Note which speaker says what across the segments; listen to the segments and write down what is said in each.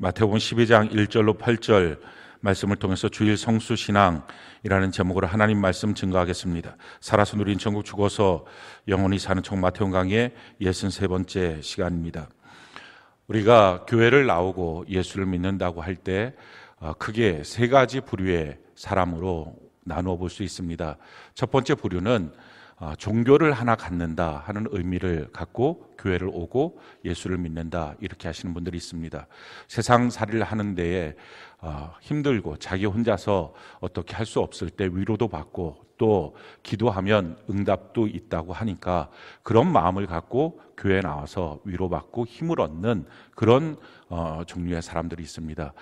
Speaker 1: 마태복음 12장 1절로 8절 말씀을 통해서 주일 성수신앙이라는 제목으로 하나님 말씀 증거하겠습니다. 살아서 누린 천국, 죽어서 영원히 사는 청 마태복음 강의 63번째 시간입니다. 우리가 교회를 나오고 예수를 믿는다고 할 때 크게 세 가지 부류의 사람으로 나누어 볼 수 있습니다. 첫 번째 부류는 종교를 하나 갖는다 하는 의미를 갖고 교회를 오고 예수를 믿는다, 이렇게 하시는 분들이 있습니다. 세상 살이를 하는 데에 힘들고 자기 혼자서 어떻게 할 수 없을 때 위로도 받고 또 기도하면 응답도 있다고 하니까 그런 마음을 갖고 교회에 나와서 위로받고 힘을 얻는 그런 종류의 사람들이 있습니다.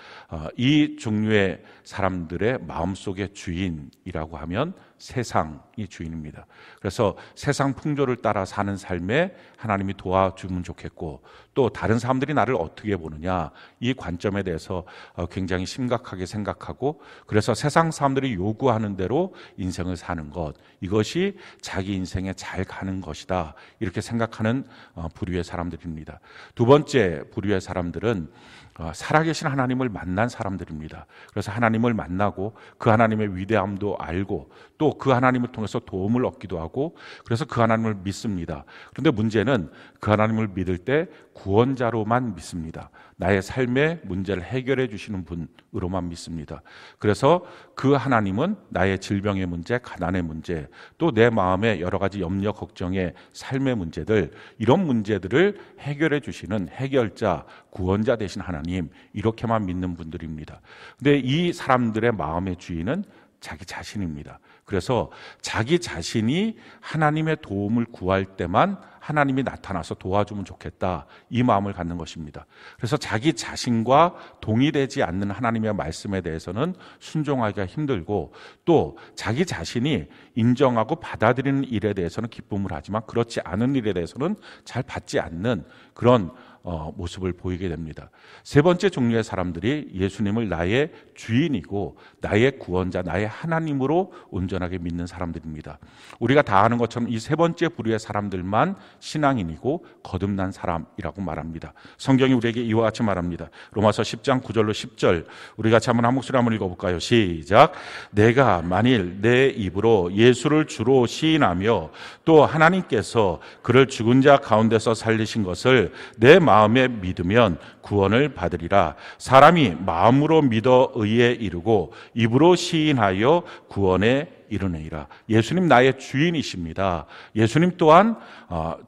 Speaker 1: 이 종류의 사람들의 마음속의 주인이라고 하면 세상이 주인입니다. 그래서 세상 풍조를 따라 사는 삶에 하나님이 도와주면 좋겠고, 또 다른 사람들이 나를 어떻게 보느냐, 이 관점에 대해서 굉장히 심각하게 생각하고, 그래서 세상 사람들이 요구하는 대로 인생을 사는 것, 이것이 자기 인생에 잘 가는 것이다, 이렇게 생각하는 부류의 사람들입니다. 두 번째 부류의 사람들은 살아계신 하나님을 만난 사람들입니다. 그래서 하나님을 만나고 그 하나님의 위대함도 알고 또 그 하나님을 통해서 도움을 얻기도 하고, 그래서 그 하나님을 믿습니다. 그런데 문제는 그 하나님을 믿을 때 구원자로만 믿습니다. 나의 삶의 문제를 해결해 주시는 분으로만 믿습니다. 그래서 그 하나님은 나의 질병의 문제, 가난의 문제, 또 내 마음의 여러 가지 염려, 걱정의 삶의 문제들, 이런 문제들을 해결해 주시는 해결자, 구원자 되신 하나님, 이렇게만 믿는 분들입니다. 근데 이 사람들의 마음의 주인은 자기 자신입니다. 그래서 자기 자신이 하나님의 도움을 구할 때만 하나님이 나타나서 도와주면 좋겠다, 이 마음을 갖는 것입니다. 그래서 자기 자신과 동의되지 않는 하나님의 말씀에 대해서는 순종하기가 힘들고, 또 자기 자신이 인정하고 받아들이는 일에 대해서는 기쁨을 하지만 그렇지 않은 일에 대해서는 잘 받지 않는 그런 모습을 보이게 됩니다. 세 번째 종류의 사람들이 예수님을 나의 주인이고 나의 구원자, 나의 하나님으로 온전하게 믿는 사람들입니다. 우리가 다 아는 것처럼 이 세 번째 부류의 사람들만 신앙인이고 거듭난 사람이라고 말합니다. 성경이 우리에게 이와 같이 말합니다. 로마서 10장 9절로 10절 우리 같이 한 목소리 한번 읽어볼까요? 시작. 내가 만일 내 입으로 예수를 주로 시인하며 또 하나님께서 그를 죽은 자 가운데서 살리신 것을 내 마음에 믿으면 구원을 받으리라. 사람이 마음으로 믿어 의에 이르고 입으로 시인하여 구원에 이르느니라. 예수님 나의 주인이십니다. 예수님 또한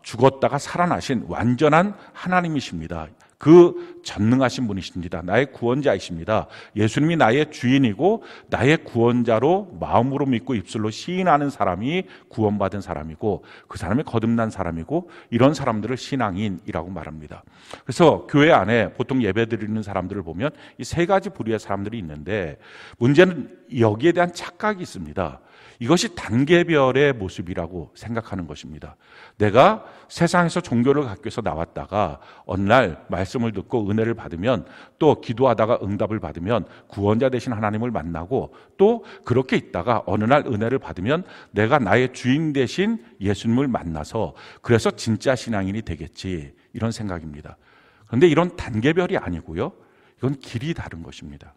Speaker 1: 죽었다가 살아나신 완전한 하나님이십니다. 그 전능하신 분이십니다. 나의 구원자이십니다. 예수님이 나의 주인이고 나의 구원자로 마음으로 믿고 입술로 시인하는 사람이 구원받은 사람이고, 그 사람이 거듭난 사람이고, 이런 사람들을 신앙인이라고 말합니다. 그래서 교회 안에 보통 예배 드리는 사람들을 보면 이 세 가지 부류의 사람들이 있는데, 문제는 여기에 대한 착각이 있습니다. 이것이 단계별의 모습이라고 생각하는 것입니다. 내가 세상에서 종교를 갖기 위해서 나왔다가 어느 날 말씀을 듣고 은혜를 받으면, 또 기도하다가 응답을 받으면 구원자 되신 하나님을 만나고, 또 그렇게 있다가 어느 날 은혜를 받으면 내가 나의 주인 되신 예수님을 만나서 그래서 진짜 신앙인이 되겠지, 이런 생각입니다. 그런데 이런 단계별이 아니고요, 이건 길이 다른 것입니다.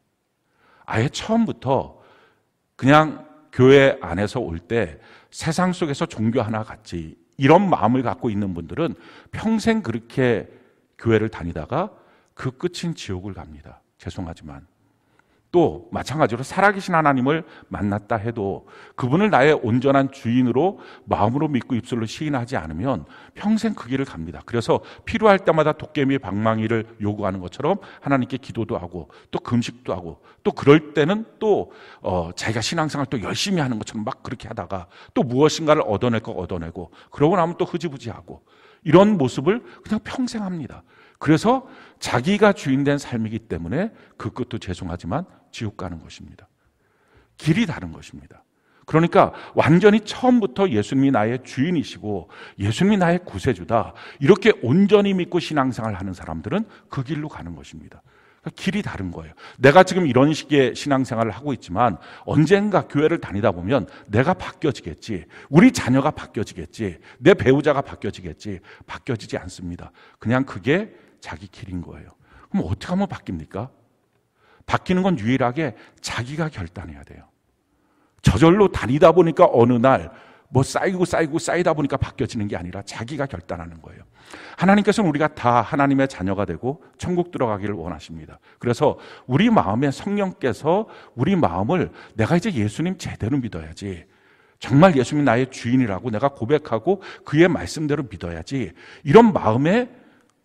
Speaker 1: 아예 처음부터 그냥 교회 안에서 올 때 세상 속에서 종교 하나 같지, 이런 마음을 갖고 있는 분들은 평생 그렇게 교회를 다니다가 그 끝인 지옥을 갑니다. 죄송하지만. 또 마찬가지로 살아계신 하나님을 만났다 해도 그분을 나의 온전한 주인으로 마음으로 믿고 입술로 시인하지 않으면 평생 그 길을 갑니다. 그래서 필요할 때마다 도깨미 방망이를 요구하는 것처럼 하나님께 기도도 하고 또 금식도 하고, 또 그럴 때는 또 자기가 신앙생활 또 열심히 하는 것처럼 막 그렇게 하다가 또 무엇인가를 얻어낼 거 얻어내고, 그러고 나면 또 흐지부지하고, 이런 모습을 그냥 평생 합니다. 그래서 자기가 주인된 삶이기 때문에 그 끝도 죄송하지만 지옥 가는 것입니다. 길이 다른 것입니다. 그러니까 완전히 처음부터 예수님이 나의 주인이시고 예수님이 나의 구세주다, 이렇게 온전히 믿고 신앙생활을 하는 사람들은 그 길로 가는 것입니다. 그러니까 길이 다른 거예요. 내가 지금 이런 식의 신앙생활을 하고 있지만 언젠가 교회를 다니다 보면 내가 바뀌어지겠지, 우리 자녀가 바뀌어지겠지, 내 배우자가 바뀌어지겠지. 바뀌어지지 않습니다. 그냥 그게 자기 길인 거예요. 그럼 어떻게 하면 바뀝니까? 바뀌는 건 유일하게 자기가 결단해야 돼요. 저절로 다니다 보니까 어느 날 쌓이다 보니까 바뀌어지는 게 아니라 자기가 결단하는 거예요. 하나님께서는 우리가 다 하나님의 자녀가 되고 천국 들어가기를 원하십니다. 그래서 우리 마음에 성령께서 우리 마음을 내가 이제 예수님 제대로 믿어야지, 정말 예수님이 나의 주인이라고 내가 고백하고 그의 말씀대로 믿어야지, 이런 마음에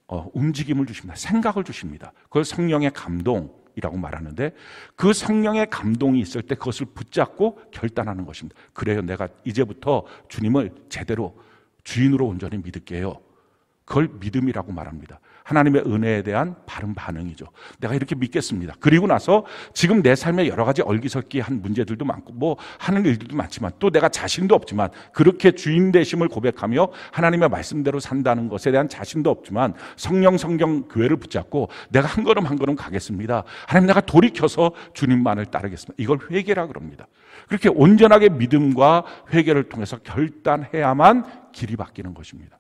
Speaker 1: 움직임을 주십니다. 생각을 주십니다. 그걸 성령의 감동이라고 말하는데, 그 성령의 감동이 있을 때 그것을 붙잡고 결단하는 것입니다. 그래요, 내가 이제부터 주님을 제대로 주인으로 온전히 믿을게요. 그걸 믿음이라고 말합니다. 하나님의 은혜에 대한 바른 반응이죠. 내가 이렇게 믿겠습니다. 그리고 나서 지금 내 삶에 여러 가지 얼기설기한 문제들도 많고 하는 일들도 많지만, 또 내가 자신도 없지만, 그렇게 주인 되심을 고백하며 하나님의 말씀대로 산다는 것에 대한 자신도 없지만 성령 교회를 붙잡고 내가 한 걸음 한 걸음 가겠습니다. 하나님, 내가 돌이켜서 주님만을 따르겠습니다. 이걸 회개라 그럽니다. 그렇게 온전하게 믿음과 회개를 통해서 결단해야만 길이 바뀌는 것입니다.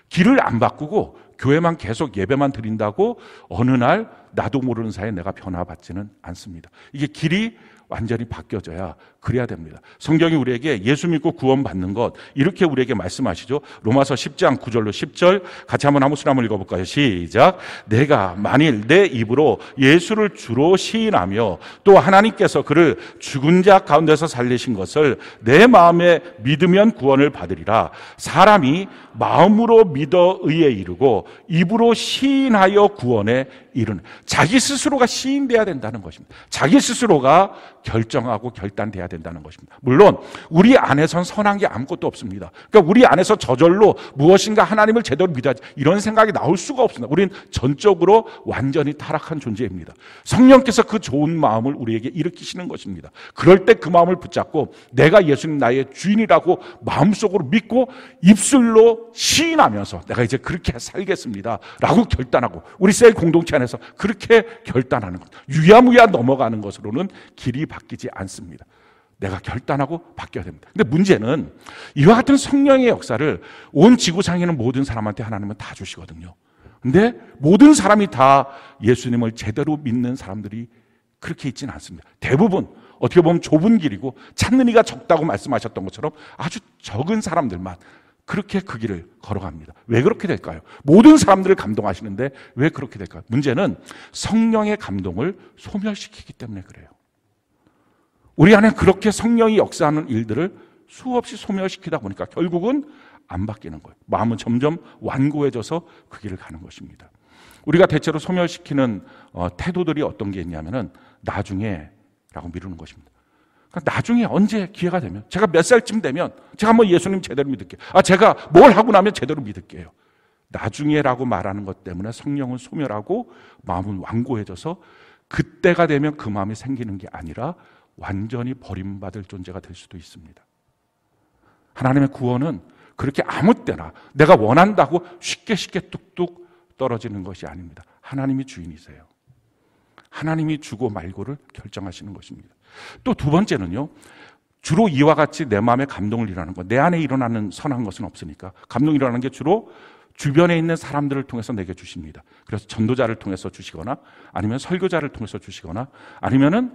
Speaker 1: 길을 안 바꾸고 교회만 계속 예배만 드린다고 어느 날 나도 모르는 사이에 내가 변화받지는 않습니다. 이게 길이 완전히 바뀌어져야 그래야 됩니다. 성경이 우리에게 예수 믿고 구원받는 것, 이렇게 우리에게 말씀하시죠. 로마서 10장 9절로 10절 같이 한번 아무 소리 한번 읽어볼까요? 시작. 내가 만일 내 입으로 예수를 주로 시인하며 또 하나님께서 그를 죽은 자 가운데서 살리신 것을 내 마음에 믿으면 구원을 받으리라. 사람이 마음으로 믿어 의에 이르고 입으로 시인하여 구원에 이르는, 자기 스스로가 시인돼야 된다는 것입니다. 자기 스스로가 결정하고 결단돼야 된다는 것입니다. 물론 우리 안에선 선한 게 아무것도 없습니다. 그러니까 우리 안에서 저절로 무엇인가 하나님을 제대로 믿어야지, 이런 생각이 나올 수가 없습니다. 우리는 전적으로 완전히 타락한 존재입니다. 성령께서 그 좋은 마음을 우리에게 일으키시는 것입니다. 그럴 때 그 마음을 붙잡고 내가 예수님 나의 주인이라고 마음속으로 믿고 입술로 시인하면서 내가 이제 그렇게 살겠습니다 라고 결단하고, 우리 셀 공동체 안에서 그렇게 결단하는 것, 유야무야 넘어가는 것으로는 길이 바뀌지 않습니다. 내가 결단하고 바뀌어야 됩니다. 근데 문제는 이와 같은 성령의 역사를 온 지구상에 있는 모든 사람한테 하나님은 다 주시거든요. 근데 모든 사람이 다 예수님을 제대로 믿는 사람들이 그렇게 있지는 않습니다. 대부분 어떻게 보면 좁은 길이고 찾는 이가 적다고 말씀하셨던 것처럼 아주 적은 사람들만 그렇게 그 길을 걸어갑니다. 왜 그렇게 될까요? 모든 사람들을 감동하시는데 왜 그렇게 될까요? 문제는 성령의 감동을 소멸시키기 때문에 그래요. 우리 안에 그렇게 성령이 역사하는 일들을 수없이 소멸시키다 보니까 결국은 안 바뀌는 거예요. 마음은 점점 완고해져서 그 길을 가는 것입니다. 우리가 대체로 소멸시키는 태도들이 어떤 게 있냐면은 나중에라고 미루는 것입니다. 그러니까 나중에 언제 기회가 되면, 제가 몇 살쯤 되면 제가 한번 예수님 제대로 믿을게요. 제가 뭘 하고 나면 제대로 믿을게요. 나중에라고 말하는 것 때문에 성령은 소멸하고 마음은 완고해져서 그때가 되면 그 마음이 생기는 게 아니라 완전히 버림받을 존재가 될 수도 있습니다. 하나님의 구원은 그렇게 아무 때나 내가 원한다고 쉽게 뚝뚝 떨어지는 것이 아닙니다. 하나님이 주인이세요. 하나님이 주고 말고를 결정하시는 것입니다. 또 두 번째는요, 주로 이와 같이 내 마음에 감동을 일어나는 것, 내 안에 일어나는 선한 것은 없으니까 감동이 일어나는 게 주로 주변에 있는 사람들을 통해서 내게 주십니다. 그래서 전도자를 통해서 주시거나, 아니면 설교자를 통해서 주시거나, 아니면은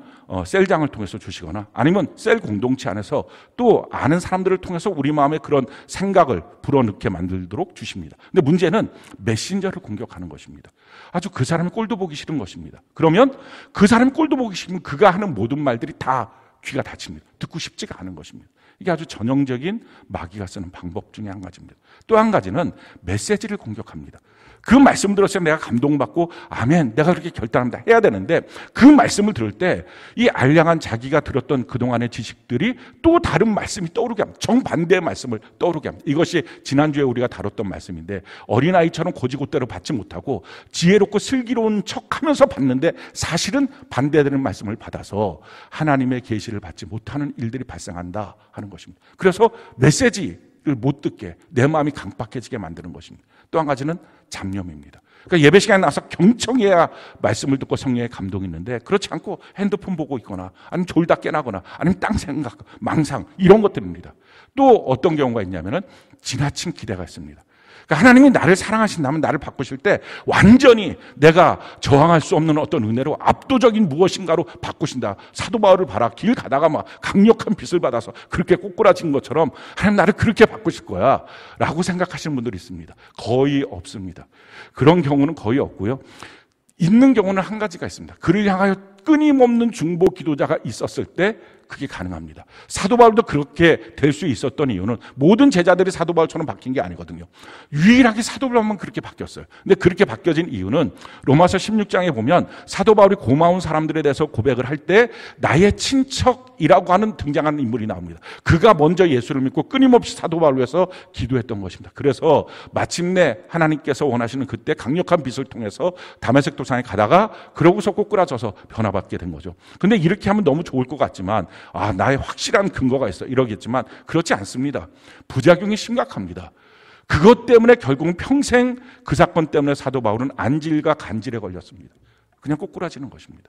Speaker 1: 셀장을 통해서 주시거나, 아니면 셀 공동체 안에서 또 아는 사람들을 통해서 우리 마음에 그런 생각을 불어넣게 만들도록 주십니다. 근데 문제는 메신저를 공격하는 것입니다. 아주 그 사람의 꼴도 보기 싫은 것입니다. 그러면 그 사람의 꼴도 보기 싫으면 그가 하는 모든 말들이 다 귀가 닫힙니다. 듣고 싶지가 않은 것입니다. 이게 아주 전형적인 마귀가 쓰는 방법 중에 한 가지입니다. 또 한 가지는 메시지를 공격합니다. 그 말씀 들었을 때 내가 감동받고 아멘, 내가 그렇게 결단합니다 해야 되는데, 그 말씀을 들을 때 이 알량한 자기가 들었던 그동안의 지식들이 또 다른 말씀이 떠오르게 합니다. 정반대의 말씀을 떠오르게 합니다. 이것이 지난주에 우리가 다뤘던 말씀인데, 어린아이처럼 고지고대로 받지 못하고 지혜롭고 슬기로운 척하면서 받는데 사실은 반대되는 말씀을 받아서 하나님의 계시를 받지 못하는 일들이 발생한다 하는 것입니다. 그래서 메시지를 못 듣게 내 마음이 강박해지게 만드는 것입니다. 또 한 가지는 잡념입니다. 그러니까 예배 시간에 나와서 경청해야 말씀을 듣고 성령의 감동이 있는데, 그렇지 않고 핸드폰 보고 있거나, 아니면 졸다 깨나거나, 아니면 딴 생각, 망상, 이런 것들입니다. 또 어떤 경우가 있냐면은 지나친 기대가 있습니다. 그러니까 하나님이 나를 사랑하신다면 나를 바꾸실 때 완전히 내가 저항할 수 없는 어떤 은혜로 압도적인 무엇인가로 바꾸신다. 사도 바울을 봐라. 길 가다가 막 강력한 빛을 받아서 그렇게 꼬꾸라진 것처럼 하나님 나를 그렇게 바꾸실 거야 라고 생각하시는 분들이 있습니다. 거의 없습니다. 그런 경우는 거의 없고요. 있는 경우는 한 가지가 있습니다. 그를 향하여 끊임없는 중보 기도자가 있었을 때 그게 가능합니다. 사도 바울도 그렇게 될 수 있었던 이유는 모든 제자들이 사도 바울처럼 바뀐 게 아니거든요. 유일하게 사도 바울만 그렇게 바뀌었어요. 근데 그렇게 바뀌어진 이유는 로마서 16장에 보면 사도 바울이 고마운 사람들에 대해서 고백을 할 때 나의 친척이라고 하는 등장하는 인물이 나옵니다. 그가 먼저 예수를 믿고 끊임없이 사도 바울을 위해서 기도했던 것입니다. 그래서 마침내 하나님께서 원하시는 그때 강력한 빛을 통해서 다메섹 도상에 가다가 그러고서 꼬꾸라져서 변화받게 된 거죠. 근데 이렇게 하면 너무 좋을 것 같지만 나의 확실한 근거가 있어 이러겠지만 그렇지 않습니다. 부작용이 심각합니다. 그것 때문에 결국은 평생 그 사건 때문에 사도 바울은 안질과 간질에 걸렸습니다. 그냥 꼬꾸라지는 것입니다.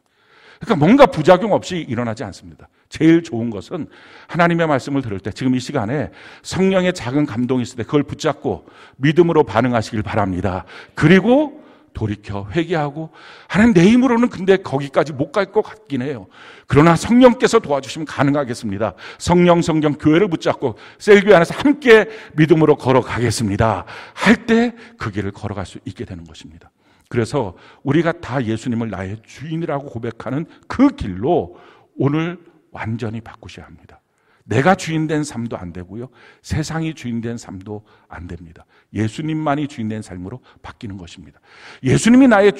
Speaker 1: 그러니까 뭔가 부작용 없이 일어나지 않습니다. 제일 좋은 것은 하나님의 말씀을 들을 때 지금 이 시간에 성령의 작은 감동이 있을 때 그걸 붙잡고 믿음으로 반응하시길 바랍니다. 그리고 돌이켜 회개하고 하나님 내 힘으로는 근데 거기까지 못 갈 것 같긴 해요. 그러나 성령께서 도와주시면 가능하겠습니다. 성령 교회를 붙잡고 셀교회 안에서 함께 믿음으로 걸어가겠습니다. 할 때 그 길을 걸어갈 수 있게 되는 것입니다. 그래서 우리가 다 예수님을 나의 주인이라고 고백하는 그 길로 오늘 완전히 바꾸셔야 합니다. 내가 주인된 삶도 안 되고요. 세상이 주인된 삶도 안 됩니다. 예수님만이 주인된 삶으로 바뀌는 것입니다. 예수님이 나의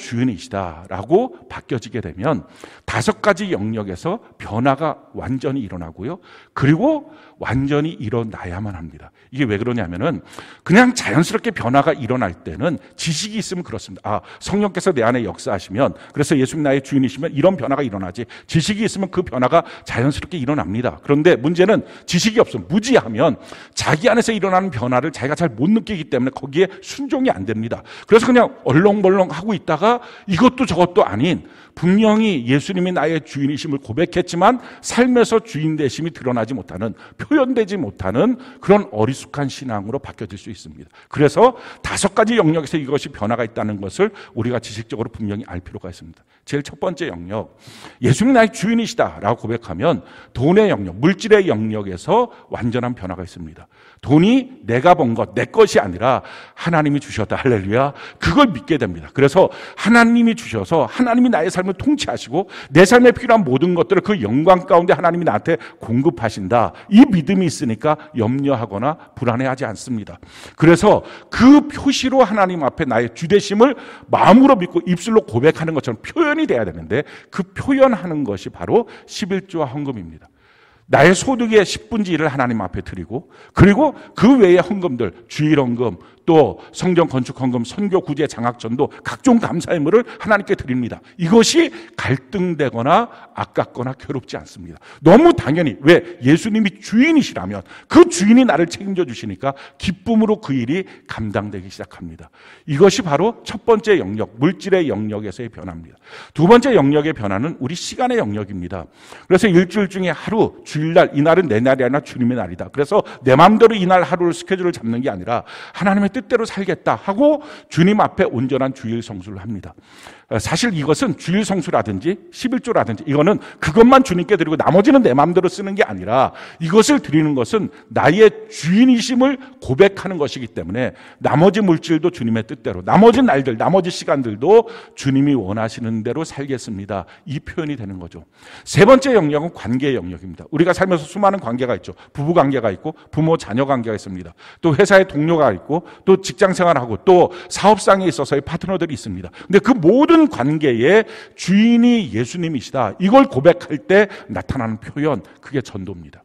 Speaker 1: 주인이시다라고 바뀌어지게 되면 5가지 영역에서 변화가 완전히 일어나고요. 그리고 완전히 일어나야만 합니다. 이게 왜 그러냐면은 그냥 자연스럽게 변화가 일어날 때는 지식이 있으면 그렇습니다. 성령께서 내 안에 역사하시면 그래서 예수님 나의 주인이시면 이런 변화가 일어나지. 지식이 있으면 그 변화가 자연스럽게 일어납니다. 그런데 문제는 지식이 없으면 무지하면 자기 안에서 일어나는 변화를 자기가 잘 못 느끼기 때문에 거기에 순종이 안 됩니다. 그래서 그냥 얼렁벌렁 하고 있다가 이것도 저것도 아닌 분명히 예수님이 나의 주인이심을 고백했지만 삶에서 주인 되심이 드러나지 못하는 표현되지 못하는 그런 어리숙한 신앙으로 바뀌어질 수 있습니다. 그래서 5가지 영역에서 이것이 변화가 있다는 것을 우리가 지식적으로 분명히 알 필요가 있습니다. 제일 첫 번째 영역, 예수님이 나의 주인이시다라고 고백하면 돈의 영역, 물질의 영역에서 완전한 변화가 있습니다. 돈이 내가 번 것, 내 것이 아니라 하나님이 주셨다. 할렐루야. 그걸 믿게 됩니다. 그래서 하나님이 주셔서 하나님이 나의 삶을 통치하시고 내 삶에 필요한 모든 것들을 그 영광 가운데 하나님이 나한테 공급하신다. 이 믿음이 있으니까 염려하거나 불안해하지 않습니다. 그래서 그 표시로 하나님 앞에 나의 주되심을 마음으로 믿고 입술로 고백하는 것처럼 표현이 돼야 되는데 그 표현하는 것이 바로 11조와 헌금입니다. 나의 소득의 10분의 1을 하나님 앞에 드리고 그리고 그 외의 헌금들, 주일 헌금, 또 성전 건축 헌금, 선교 구제 장학전도 각종 감사의 물을 하나님께 드립니다. 이것이 갈등되거나 아깝거나 괴롭지 않습니다. 너무 당연히 왜 예수님이 주인이시라면 그 주인이 나를 책임져 주시니까 기쁨으로 그 일이 감당되기 시작합니다. 이것이 바로 첫 번째 영역, 물질의 영역에서의 변화입니다. 두 번째 영역의 변화는 우리 시간의 영역입니다. 그래서 일주일 중에 하루, 주일날, 이날은 내 날이 아니라 주님의 날이다. 그래서 내 마음대로 이날 하루를 스케줄을 잡는 게 아니라 하나님의 뜻대로 살겠다 하고 주님 앞에 온전한 주일 성수를 합니다. 사실 이것은 주일 성수라든지 11조라든지 이거는 그것만 주님께 드리고 나머지는 내 마음대로 쓰는 게 아니라 이것을 드리는 것은 나의 주인이심을 고백하는 것이기 때문에 나머지 물질도 주님의 뜻대로, 나머지 날들, 나머지 시간들도 주님이 원하시는 대로 살겠습니다. 이 표현이 되는 거죠. 세 번째 영역은 관계의 영역입니다. 우리가 살면서 수많은 관계가 있죠. 부부 관계가 있고 부모 자녀 관계가 있습니다. 또 회사의 동료가 있고 또 직장 생활하고 또 사업상에 있어서의 파트너들이 있습니다. 근데 그 모든 관계의 주인이 예수님이시다. 이걸 고백할 때 나타나는 표현, 그게 전도입니다.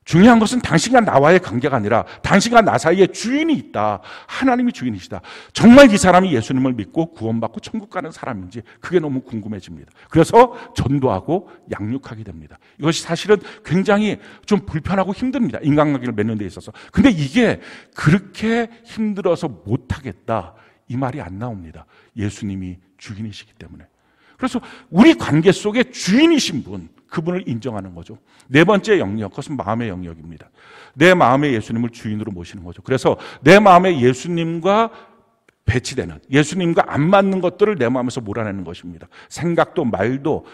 Speaker 1: 중요한 것은 당신과 나와의 관계가 아니라 당신과 나 사이에 주인이 있다. 하나님이 주인이시다. 정말 이 사람이 예수님을 믿고 구원받고 천국 가는 사람인지 그게 너무 궁금해집니다. 그래서 전도하고 양육하게 됩니다. 이것이 사실은 굉장히 좀 불편하고 힘듭니다. 인간관계를 맺는 데 있어서. 근데 이게 그렇게 힘들어서 못하겠다. 이 말이 안 나옵니다. 예수님이 주인이시기 때문에. 그래서 우리 관계 속에 주인이신 분, 그분을 인정하는 거죠. 네 번째 영역, 그것은 마음의 영역입니다. 내 마음에 예수님을 주인으로 모시는 거죠. 그래서 내 마음에 예수님과 배치되는, 예수님과 안 맞는 것들을 내 마음에서 몰아내는 것입니다. 생각도, 말도,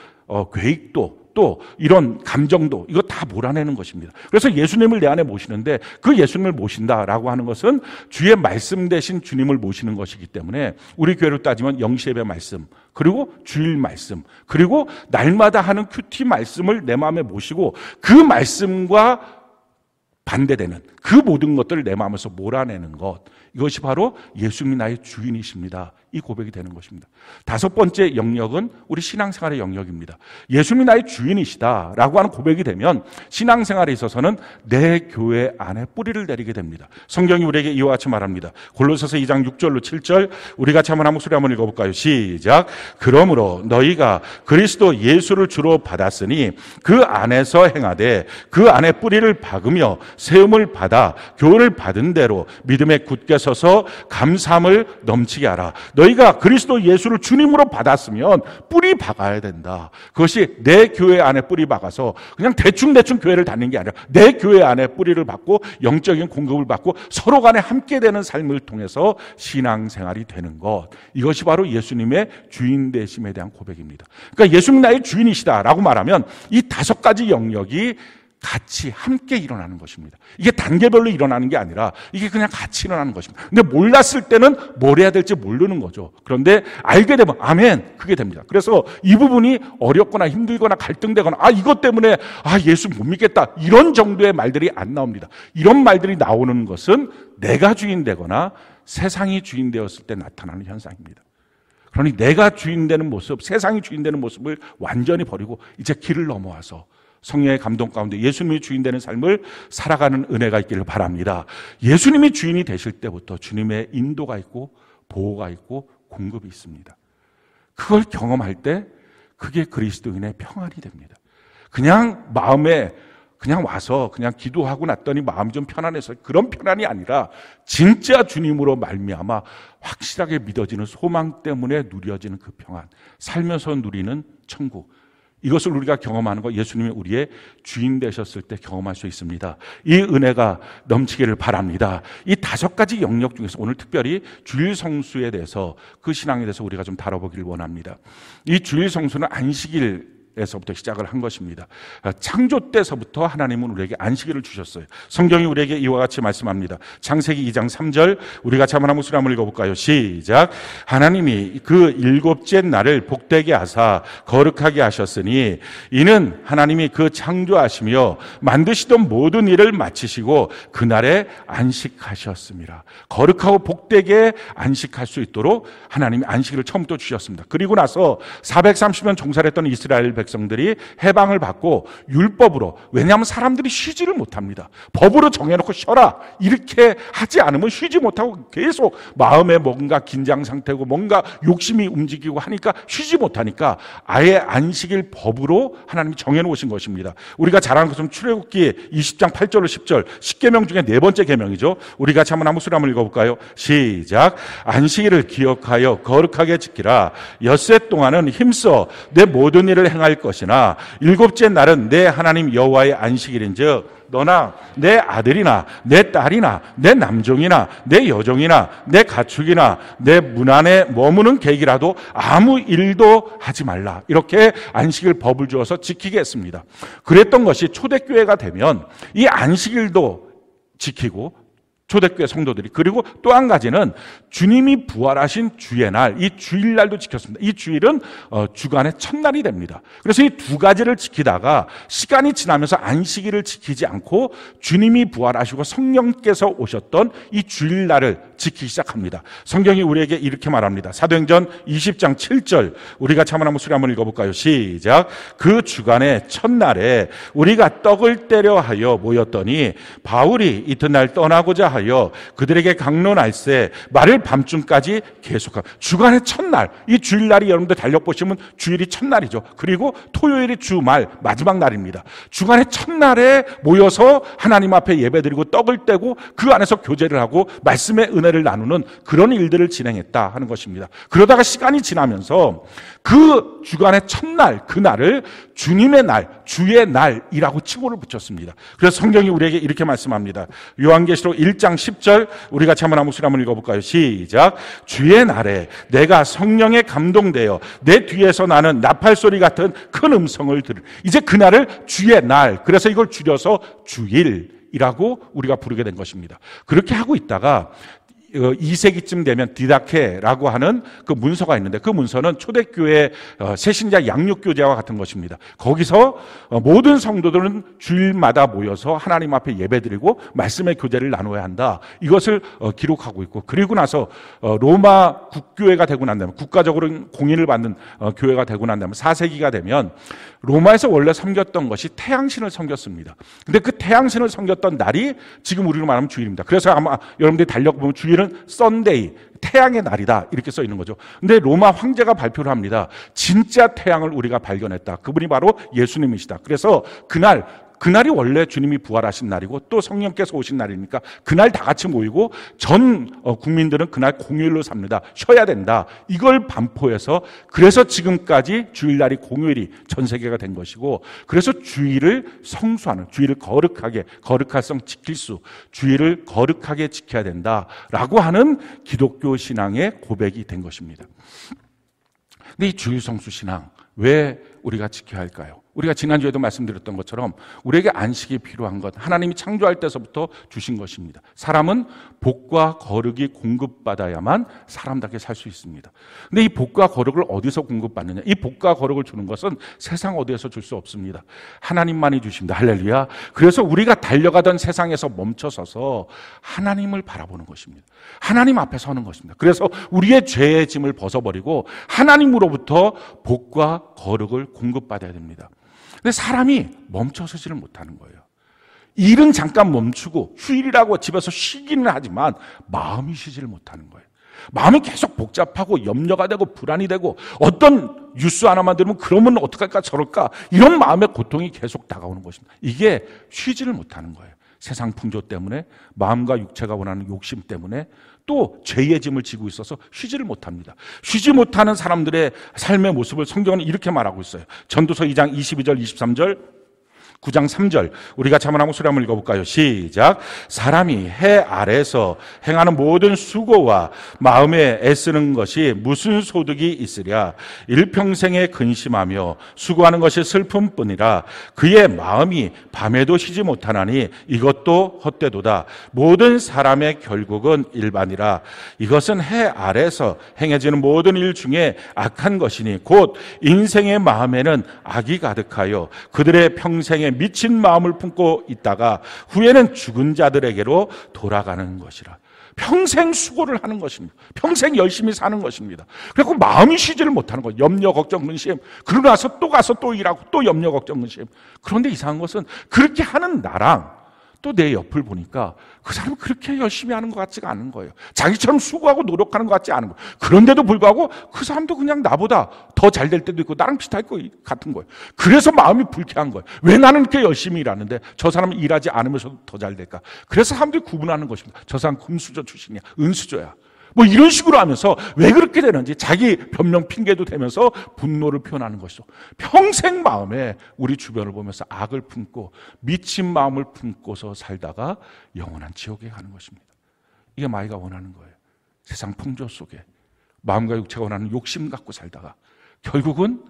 Speaker 1: 계획도, 또 이런 감정도, 이거 다 몰아내는 것입니다. 그래서 예수님을 내 안에 모시는데, 그 예수님을 모신다라고 하는 것은 주의 말씀 대신 주님을 모시는 것이기 때문에 우리 교회로 따지면 영시예배 말씀, 그리고 주일 말씀, 그리고 날마다 하는 큐티 말씀을 내 마음에 모시고 그 말씀과 반대되는 그 모든 것들을 내 마음에서 몰아내는 것, 이것이 바로 예수님이 나의 주인이십니다, 이 고백이 되는 것입니다. 다섯 번째 영역은 우리 신앙생활의 영역입니다. 예수님이 나의 주인이시다라고 하는 고백이 되면 신앙생활에 있어서는 내 교회 안에 뿌리를 내리게 됩니다. 성경이 우리에게 이와 같이 말합니다. 골로새서 2장 6절로 7절 우리 같이 한번 목소리 한번 읽어볼까요? 시작. 그러므로 너희가 그리스도 예수를 주로 받았으니 그 안에서 행하되 그 안에 뿌리를 박으며 세움을 받아 교훈을 받은 대로 믿음에 굳게 서서 감사함을 넘치게 하라. 너희가 그리스도 예수를 주님으로 받았으면 뿌리 박아야 된다. 그것이 내 교회 안에 뿌리 박아서 그냥 대충대충 교회를 다니는 게 아니라 내 교회 안에 뿌리를 박고 영적인 공급을 받고 서로 간에 함께 되는 삶을 통해서 신앙생활이 되는 것, 이것이 바로 예수님의 주인 되심에 대한 고백입니다. 그러니까 예수님 나의 주인이시다라고 말하면 이 다섯 가지 영역이 같이 함께 일어나는 것입니다. 이게 단계별로 일어나는 게 아니라 이게 그냥 같이 일어나는 것입니다. 근데 몰랐을 때는 뭘 해야 될지 모르는 거죠. 그런데 알게 되면 아멘, 그게 됩니다. 그래서 이 부분이 어렵거나 힘들거나 갈등되거나 이것 때문에 예수 못 믿겠다, 이런 정도의 말들이 안 나옵니다. 이런 말들이 나오는 것은 내가 주인 되거나 세상이 주인 되었을 때 나타나는 현상입니다. 그러니 내가 주인 되는 모습, 세상이 주인 되는 모습을 완전히 버리고 이제 길을 넘어와서 성령의 감동 가운데 예수님이 주인 되는 삶을 살아가는 은혜가 있기를 바랍니다. 예수님이 주인이 되실 때부터 주님의 인도가 있고 보호가 있고 공급이 있습니다. 그걸 경험할 때 그게 그리스도인의 평안이 됩니다. 그냥 마음에 그냥 와서 그냥 기도하고 났더니 마음이 좀 편안해서 그런 편안이 아니라 진짜 주님으로 말미암아 확실하게 믿어지는 소망 때문에 누려지는 그 평안, 살면서 누리는 천국, 이것을 우리가 경험하는 것, 예수님이 우리의 주인 되셨을 때 경험할 수 있습니다. 이 은혜가 넘치기를 바랍니다. 이 다섯 가지 영역 중에서 오늘 특별히 주일 성수에 대해서, 그 신앙에 대해서 우리가 좀 다뤄보기를 원합니다. 이 주일 성수는 안식일에서부터 시작을 한 것입니다. 창조 때서부터 하나님은 우리에게 안식일을 주셨어요. 성경이 우리에게 이와 같이 말씀합니다. 창세기 2장 3절 우리 같이 한번 목소리 한번 읽어볼까요? 시작. 하나님이 그 일곱째 날을 복되게 하사 거룩하게 하셨으니 이는 하나님이 그 창조하시며 만드시던 모든 일을 마치시고 그날에 안식하셨습니다. 거룩하고 복되게 안식할 수 있도록 하나님이 안식일을 처음부터 주셨습니다. 그리고 나서 430년 종살이 했던 이스라엘 백성들이 해방을 받고 율법으로, 왜냐하면 사람들이 쉬지를 못합니다. 법으로 정해놓고 쉬어라 이렇게 하지 않으면 쉬지 못하고 계속 마음에 뭔가 긴장 상태고 뭔가 욕심이 움직이고 하니까 쉬지 못하니까 아예 안식일 법으로 하나님이 정해놓으신 것입니다. 우리가 잘 아는 것은 출애굽기 20장 8절로 10절 10계명 중에 네 번째 계명이죠. 우리 같이 한번 목소리 한번 읽어볼까요? 시작. 안식일을 기억하여 거룩하게 지키라. 엿새 동안은 힘써 내 모든 일을 행할 것이나 일곱째 날은 내 하나님 여호와의 안식일인즉 너나 내 아들이나 내 딸이나 내 남종이나 내 여종이나 내 가축이나 내 문 안에 머무는 객이라도 아무 일도 하지 말라. 이렇게 안식일 법을 주어서 지키게 했습니다. 그랬던 것이 초대교회가 되면 이 안식일도 지키고, 초대교회 성도들이, 그리고 또 한 가지는 주님이 부활하신 주의 날, 이 주일날도 지켰습니다. 이 주일은 주간의 첫날이 됩니다. 그래서 이 두 가지를 지키다가 시간이 지나면서 안식일을 지키지 않고 주님이 부활하시고 성령께서 오셨던 이 주일날을 지키기 시작합니다. 성경이 우리에게 이렇게 말합니다. 사도행전 20장 7절 우리 같이 한번 목소리 한번 읽어볼까요? 시작. 그 주간의 첫날에 우리가 떡을 떼려 하여 모였더니 바울이 이튿날 떠나고자 하여 그들에게 강론할세 말을 밤중까지 계속하고, 주간의 첫날, 이 주일날이 여러분들 달력 보시면 주일이 첫날이죠. 그리고 토요일이 주말 마지막 날입니다. 주간의 첫날에 모여서 하나님 앞에 예배드리고 떡을 떼고 그 안에서 교제를 하고 말씀의 은혜를 나누는 그런 일들을 진행했다 하는 것입니다. 그러다가 시간이 지나면서 그 주간의 첫날, 그날을 주님의 날, 주의 날이라고 칭호를 붙였습니다. 그래서 성경이 우리에게 이렇게 말씀합니다. 요한계시록 1장 10절 우리 같이 한번 목소리 한번 읽어볼까요? 시작. 주의 날에 내가 성령에 감동되어 내 뒤에서 나는 나팔소리 같은 큰 음성을 들을. 이제 그날을 주의 날, 그래서 이걸 줄여서 주일이라고 우리가 부르게 된 것입니다. 그렇게 하고 있다가 2세기쯤 되면 디다케라고 하는 그 문서가 있는데, 그 문서는 초대교회 새신자 양육교재와 같은 것입니다. 거기서 모든 성도들은 주일마다 모여서 하나님 앞에 예배드리고 말씀의 교제를 나눠야 한다, 이것을 기록하고 있고, 그리고 나서 로마 국교회가 되고 난 다음에, 국가적으로 공인을 받는 교회가 되고 난 다음에 4세기가 되면 로마에서 원래 섬겼던 것이 태양신을 섬겼습니다. 근데 그 태양신을 섬겼던 날이 지금 우리로 말하면 주일입니다. 그래서 아마 여러분들이 달력 보면 주일은 썬데이, 태양의 날이다, 이렇게 써 있는 거죠. 근데 로마 황제가 발표를 합니다. 진짜 태양을 우리가 발견했다. 그분이 바로 예수님이시다. 그래서 그날이 원래 주님이 부활하신 날이고 또 성령께서 오신 날이니까 그날 다 같이 모이고 전 국민들은 그날 공휴일로 삽니다. 쉬어야 된다. 이걸 반포해서, 그래서 지금까지 주일날이 공휴일이 전 세계가 된 것이고, 그래서 주일을 성수하는, 주일을 거룩할 성 지킬 수, 주일을 거룩하게 지켜야 된다라고 하는 기독교 신앙의 고백이 된 것입니다. 근데 이 주일 성수 신앙 왜 우리가 지켜야 할까요? 우리가 지난주에도 말씀드렸던 것처럼 우리에게 안식이 필요한 것, 하나님이 창조할 때서부터 주신 것입니다. 사람은 복과 거룩이 공급받아야만 사람답게 살 수 있습니다. 근데 이 복과 거룩을 어디서 공급받느냐? 이 복과 거룩을 주는 것은 세상 어디에서 줄 수 없습니다. 하나님만이 주십니다. 할렐루야. 그래서 우리가 달려가던 세상에서 멈춰서서 하나님을 바라보는 것입니다. 하나님 앞에 서는 것입니다. 그래서 우리의 죄의 짐을 벗어버리고 하나님으로부터 복과 거룩을 공급받아야 됩니다. 근데 사람이 멈춰서지를 못하는 거예요. 일은 잠깐 멈추고 휴일이라고 집에서 쉬기는 하지만 마음이 쉬지를 못하는 거예요. 마음이 계속 복잡하고 염려가 되고 불안이 되고, 어떤 뉴스 하나만 들으면 그러면 어떡할까 저럴까, 이런 마음의 고통이 계속 다가오는 것입니다. 이게 쉬지를 못하는 거예요. 세상 풍조 때문에, 마음과 육체가 원하는 욕심 때문에, 또 죄의 짐을 지고 있어서 쉬지를 못합니다. 쉬지 못하는 사람들의 삶의 모습을 성경은 이렇게 말하고 있어요. 전도서 2장 22절 23절 9장 3절 우리가 한번 한번 소리 한번 읽어볼까요? 시작. 사람이 해 아래서 행하는 모든 수고와 마음에 애쓰는 것이 무슨 소득이 있으랴. 일평생에 근심하며 수고하는 것이 슬픔뿐이라. 그의 마음이 밤에도 쉬지 못하나니 이것도 헛되도다. 모든 사람의 결국은 일반이라. 이것은 해 아래서 행해지는 모든 일 중에 악한 것이니 곧 인생의 마음에는 악이 가득하여 그들의 평생에 미친 마음을 품고 있다가 후에는 죽은 자들에게로 돌아가는 것이라. 평생 수고를 하는 것입니다. 평생 열심히 사는 것입니다. 그리고 마음이 쉬지를 못하는 거예요. 염려, 걱정, 근심. 그러고 나서 또 가서 또 일하고 또 염려, 걱정, 근심. 그런데 이상한 것은 그렇게 하는 나랑 또 내 옆을 보니까 그 사람은 그렇게 열심히 하는 것 같지가 않은 거예요. 자기처럼 수고하고 노력하는 것 같지 않은 거예요. 그런데도 불구하고 그 사람도 그냥 나보다 더 잘 될 때도 있고 나랑 비슷할 것 같은 거예요. 그래서 마음이 불쾌한 거예요. 왜 나는 이렇게 열심히 일하는데 저 사람은 일하지 않으면서도 더 잘 될까? 그래서 사람들이 구분하는 것입니다. 저 사람 금수저 출신이야, 은수저야. 뭐 이런 식으로 하면서 왜 그렇게 되는지 자기 변명 핑계도 대면서 분노를 표현하는 것이죠. 평생 마음에 우리 주변을 보면서 악을 품고 미친 마음을 품고서 살다가 영원한 지옥에 가는 것입니다. 이게 마귀가 원하는 거예요. 세상 풍조 속에 마음과 육체가 원하는 욕심 갖고 살다가 결국은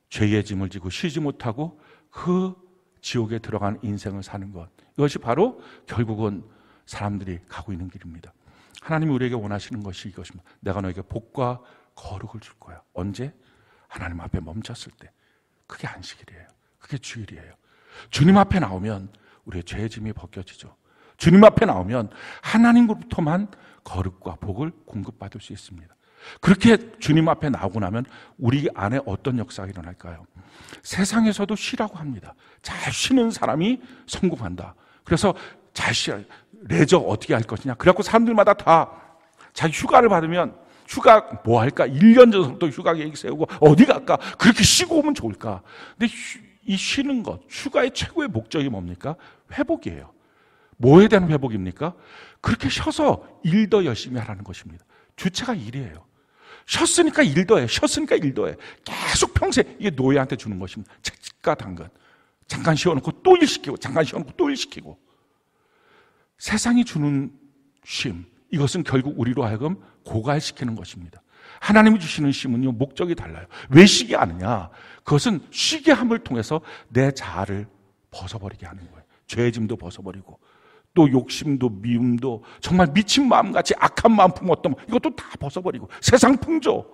Speaker 1: 죄의 짐을 지고 쉬지 못하고 그 지옥에 들어간 인생을 사는 것, 이것이 바로 결국은 사람들이 가고 있는 길입니다. 하나님이 우리에게 원하시는 것이 이것입니다. 내가 너에게 복과 거룩을 줄 거야. 언제? 하나님 앞에 멈췄을 때. 그게 안식일이에요. 그게 주일이에요. 주님 앞에 나오면 우리의 죄의 짐이 벗겨지죠. 주님 앞에 나오면 하나님으로부터만 거룩과 복을 공급받을 수 있습니다. 그렇게 주님 앞에 나오고 나면 우리 안에 어떤 역사가 일어날까요? 세상에서도 쉬라고 합니다. 잘 쉬는 사람이 성공한다. 그래서 잘 쉬어야 레저 어떻게 할 것이냐. 그래갖고 사람들마다 다 자기 휴가를 받으면 휴가 뭐 할까? 1년 전부터 휴가 계획 세우고 어디 갈까? 그렇게 쉬고 오면 좋을까? 근데 이 쉬는 것, 휴가의 최고의 목적이 뭡니까? 회복이에요. 뭐에 대한 회복입니까? 그렇게 쉬어서 일 더 열심히 하라는 것입니다. 주체가 일이에요. 쉬었으니까 일 더 해. 쉬었으니까 일 더 해. 계속 평생 이게 노예한테 주는 것입니다. 채찍과 당근. 잠깐 쉬어놓고 또 일 시키고, 잠깐 쉬어놓고 또 일 시키고. 세상이 주는 쉼, 이것은 결국 우리로 하여금 고갈시키는 것입니다. 하나님이 주시는 쉼은요, 목적이 달라요. 왜 쉬게 하느냐? 그것은 쉬게 함을 통해서 내 자아를 벗어버리게 하는 거예요. 죄짐도 벗어버리고, 또 욕심도, 미움도, 정말 미친 마음같이 악한 마음 품었던 이것도 다 벗어버리고, 세상 풍조,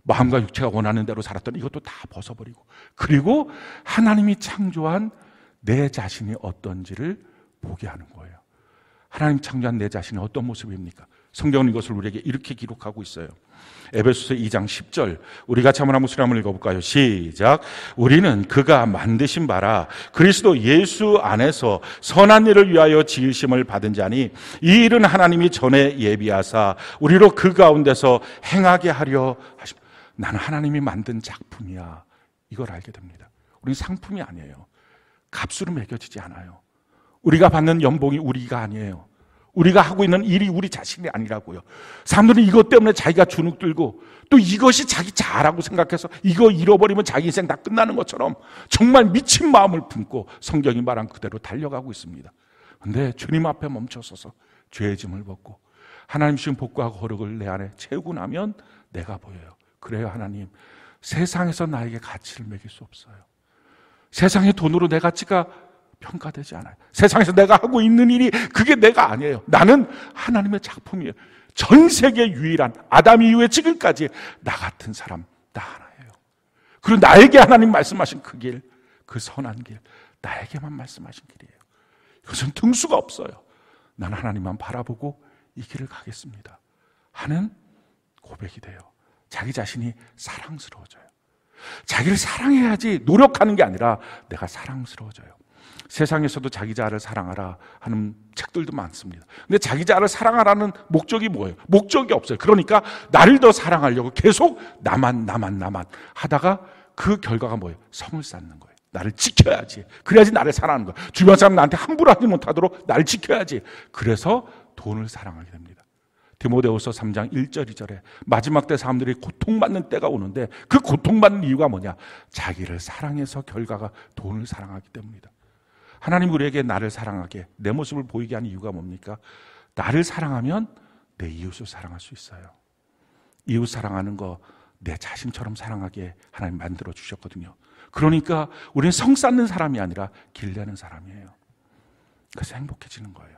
Speaker 1: 마음과 육체가 원하는 대로 살았던 이것도 다 벗어버리고, 그리고 하나님이 창조한 내 자신이 어떤지를 보게 하는 거예요. 하나님 창조한 내 자신이 어떤 모습입니까? 성경은 이것을 우리에게 이렇게 기록하고 있어요. 에베소서 2장 10절, 우리 같이 한번 목소리 한번 읽어볼까요? 시작. 우리는 그가 만드신 바라 그리스도 예수 안에서 선한 일을 위하여 지으심을 받은 자니, 이 일은 하나님이 전에 예비하사 우리로 그 가운데서 행하게 하려 하십니다. 나는 하나님이 만든 작품이야, 이걸 알게 됩니다. 우리는 상품이 아니에요. 값으로 매겨지지 않아요. 우리가 받는 연봉이 우리가 아니에요. 우리가 하고 있는 일이 우리 자신이 아니라고요. 사람들은 이것 때문에 자기가 주눅 들고, 또 이것이 자기 자아라고 생각해서 이거 잃어버리면 자기 인생 다 끝나는 것처럼 정말 미친 마음을 품고 성경이 말한 그대로 달려가고 있습니다. 그런데 주님 앞에 멈춰서서 죄의 짐을 벗고 하나님 주신 복과 거룩을 내 안에 채우고 나면 내가 보여요. 그래요, 하나님, 세상에서 나에게 가치를 매길 수 없어요. 세상의 돈으로 내 가치가 평가되지 않아요. 세상에서 내가 하고 있는 일이 그게 내가 아니에요. 나는 하나님의 작품이에요. 전 세계 유일한, 아담 이후에 지금까지 나 같은 사람 나 하나예요. 그리고 나에게 하나님 말씀하신 그 길, 그 선한 길, 나에게만 말씀하신 길이에요. 이것은 등수가 없어요. 나는 하나님만 바라보고 이 길을 가겠습니다 하는 고백이 돼요. 자기 자신이 사랑스러워져요. 자기를 사랑해야지 노력하는 게 아니라 내가 사랑스러워져요. 세상에서도 자기 자아를 사랑하라 하는 책들도 많습니다. 근데 자기 자아를 사랑하라는 목적이 뭐예요? 목적이 없어요. 그러니까 나를 더 사랑하려고 계속 나만 하다가 그 결과가 뭐예요? 성을 쌓는 거예요. 나를 지켜야지, 그래야지 나를 사랑하는 거예요. 주변 사람 나한테 함부로 하지 못하도록 나를 지켜야지. 그래서 돈을 사랑하게 됩니다. 디모데후서 3장 1절 2절에 마지막 때 사람들이 고통받는 때가 오는데, 그 고통받는 이유가 뭐냐? 자기를 사랑해서 결과가 돈을 사랑하기 때문이다. 하나님 우리에게 나를 사랑하게, 내 모습을 보이게 하는 이유가 뭡니까? 나를 사랑하면 내 이웃을 사랑할 수 있어요. 이웃 사랑하는 거 내 자신처럼 사랑하게 하나님 만들어 주셨거든요. 그러니까 우리는 성 쌓는 사람이 아니라 길 내는 사람이에요. 그래서 행복해지는 거예요.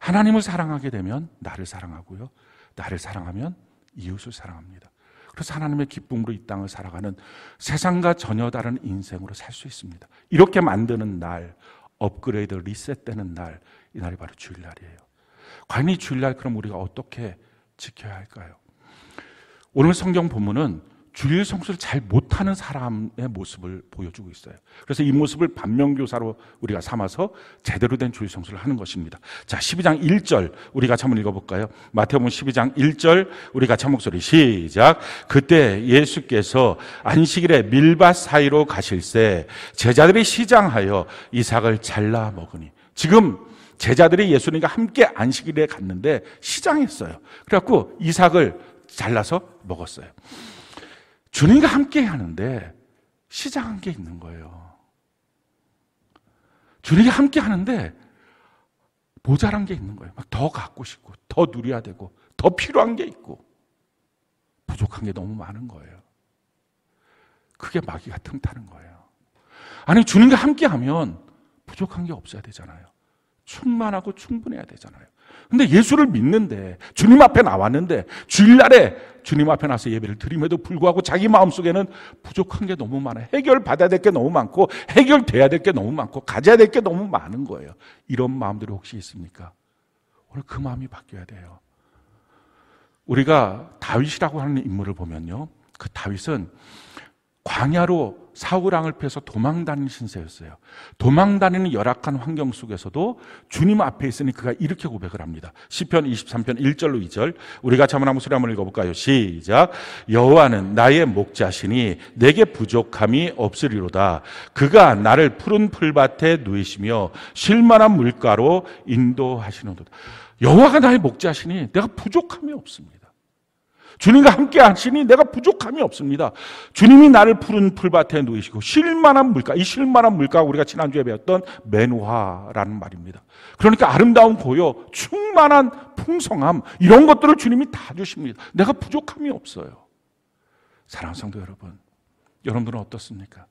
Speaker 1: 하나님을 사랑하게 되면 나를 사랑하고요, 나를 사랑하면 이웃을 사랑합니다. 그래서 하나님의 기쁨으로 이 땅을 살아가는 세상과 전혀 다른 인생으로 살 수 있습니다. 이렇게 만드는 날, 업그레이드, 리셋되는 날, 이 날이 바로 주일날이에요. 과연 이 주일날 그럼 우리가 어떻게 지켜야 할까요? 오늘 성경 본문은 주일 성수를 잘 못하는 사람의 모습을 보여주고 있어요. 그래서 이 모습을 반면교사로 우리가 삼아서 제대로 된 주일 성수를 하는 것입니다. 자, 12장 1절 우리 같이 한번 읽어볼까요? 마태복음 12장 1절 우리 같이 한 목소리 시작. 그때 예수께서 안식일에 밀밭 사이로 가실새 제자들이 시장하여 이삭을 잘라 먹으니. 지금 제자들이 예수님과 함께 안식일에 갔는데 시장했어요. 그래갖고 이삭을 잘라서 먹었어요. 주님과 함께 하는데 시장한 게 있는 거예요. 주님과 함께 하는데 모자란 게 있는 거예요. 막 더 갖고 싶고, 더 누려야 되고, 더 필요한 게 있고, 부족한 게 너무 많은 거예요. 그게 마귀가 틈타는 거예요. 아니, 주님과 함께 하면 부족한 게 없어야 되잖아요. 충만하고 충분해야 되잖아요. 근데 예수를 믿는데, 주님 앞에 나왔는데, 주일날에 주님 앞에 나서 예배를 드림에도 불구하고 자기 마음속에는 부족한 게 너무 많아요. 해결받아야 될 게 너무 많고, 해결돼야 될 게 너무 많고, 가져야 될 게 너무 많은 거예요. 이런 마음들이 혹시 있습니까? 오늘 그 마음이 바뀌어야 돼요. 우리가 다윗이라고 하는 인물을 보면요, 그 다윗은 광야로 사울왕을 피해서 도망다니는 신세였어요. 도망다니는 열악한 환경 속에서도 주님 앞에 있으니 그가 이렇게 고백을 합니다. 시편 23편 1절로 2절 우리 같이 한번 목소리 한번 읽어볼까요? 시작. 여호와는 나의 목자시니 내게 부족함이 없으리로다. 그가 나를 푸른 풀밭에 누이시며 쉴만한 물가로 인도하시는도다. 여호와가 나의 목자시니 내가 부족함이 없습니다. 주님과 함께 하시니 내가 부족함이 없습니다. 주님이 나를 푸른 풀밭에 누이시고 쉴만한 물가, 이 쉴만한 물가가 우리가 지난주에 배웠던 맨화라는 말입니다. 그러니까 아름다운 고요, 충만한 풍성함, 이런 것들을 주님이 다 주십니다. 내가 부족함이 없어요. 사랑하는 성도 여러분, 여러분들은 어떻습니까?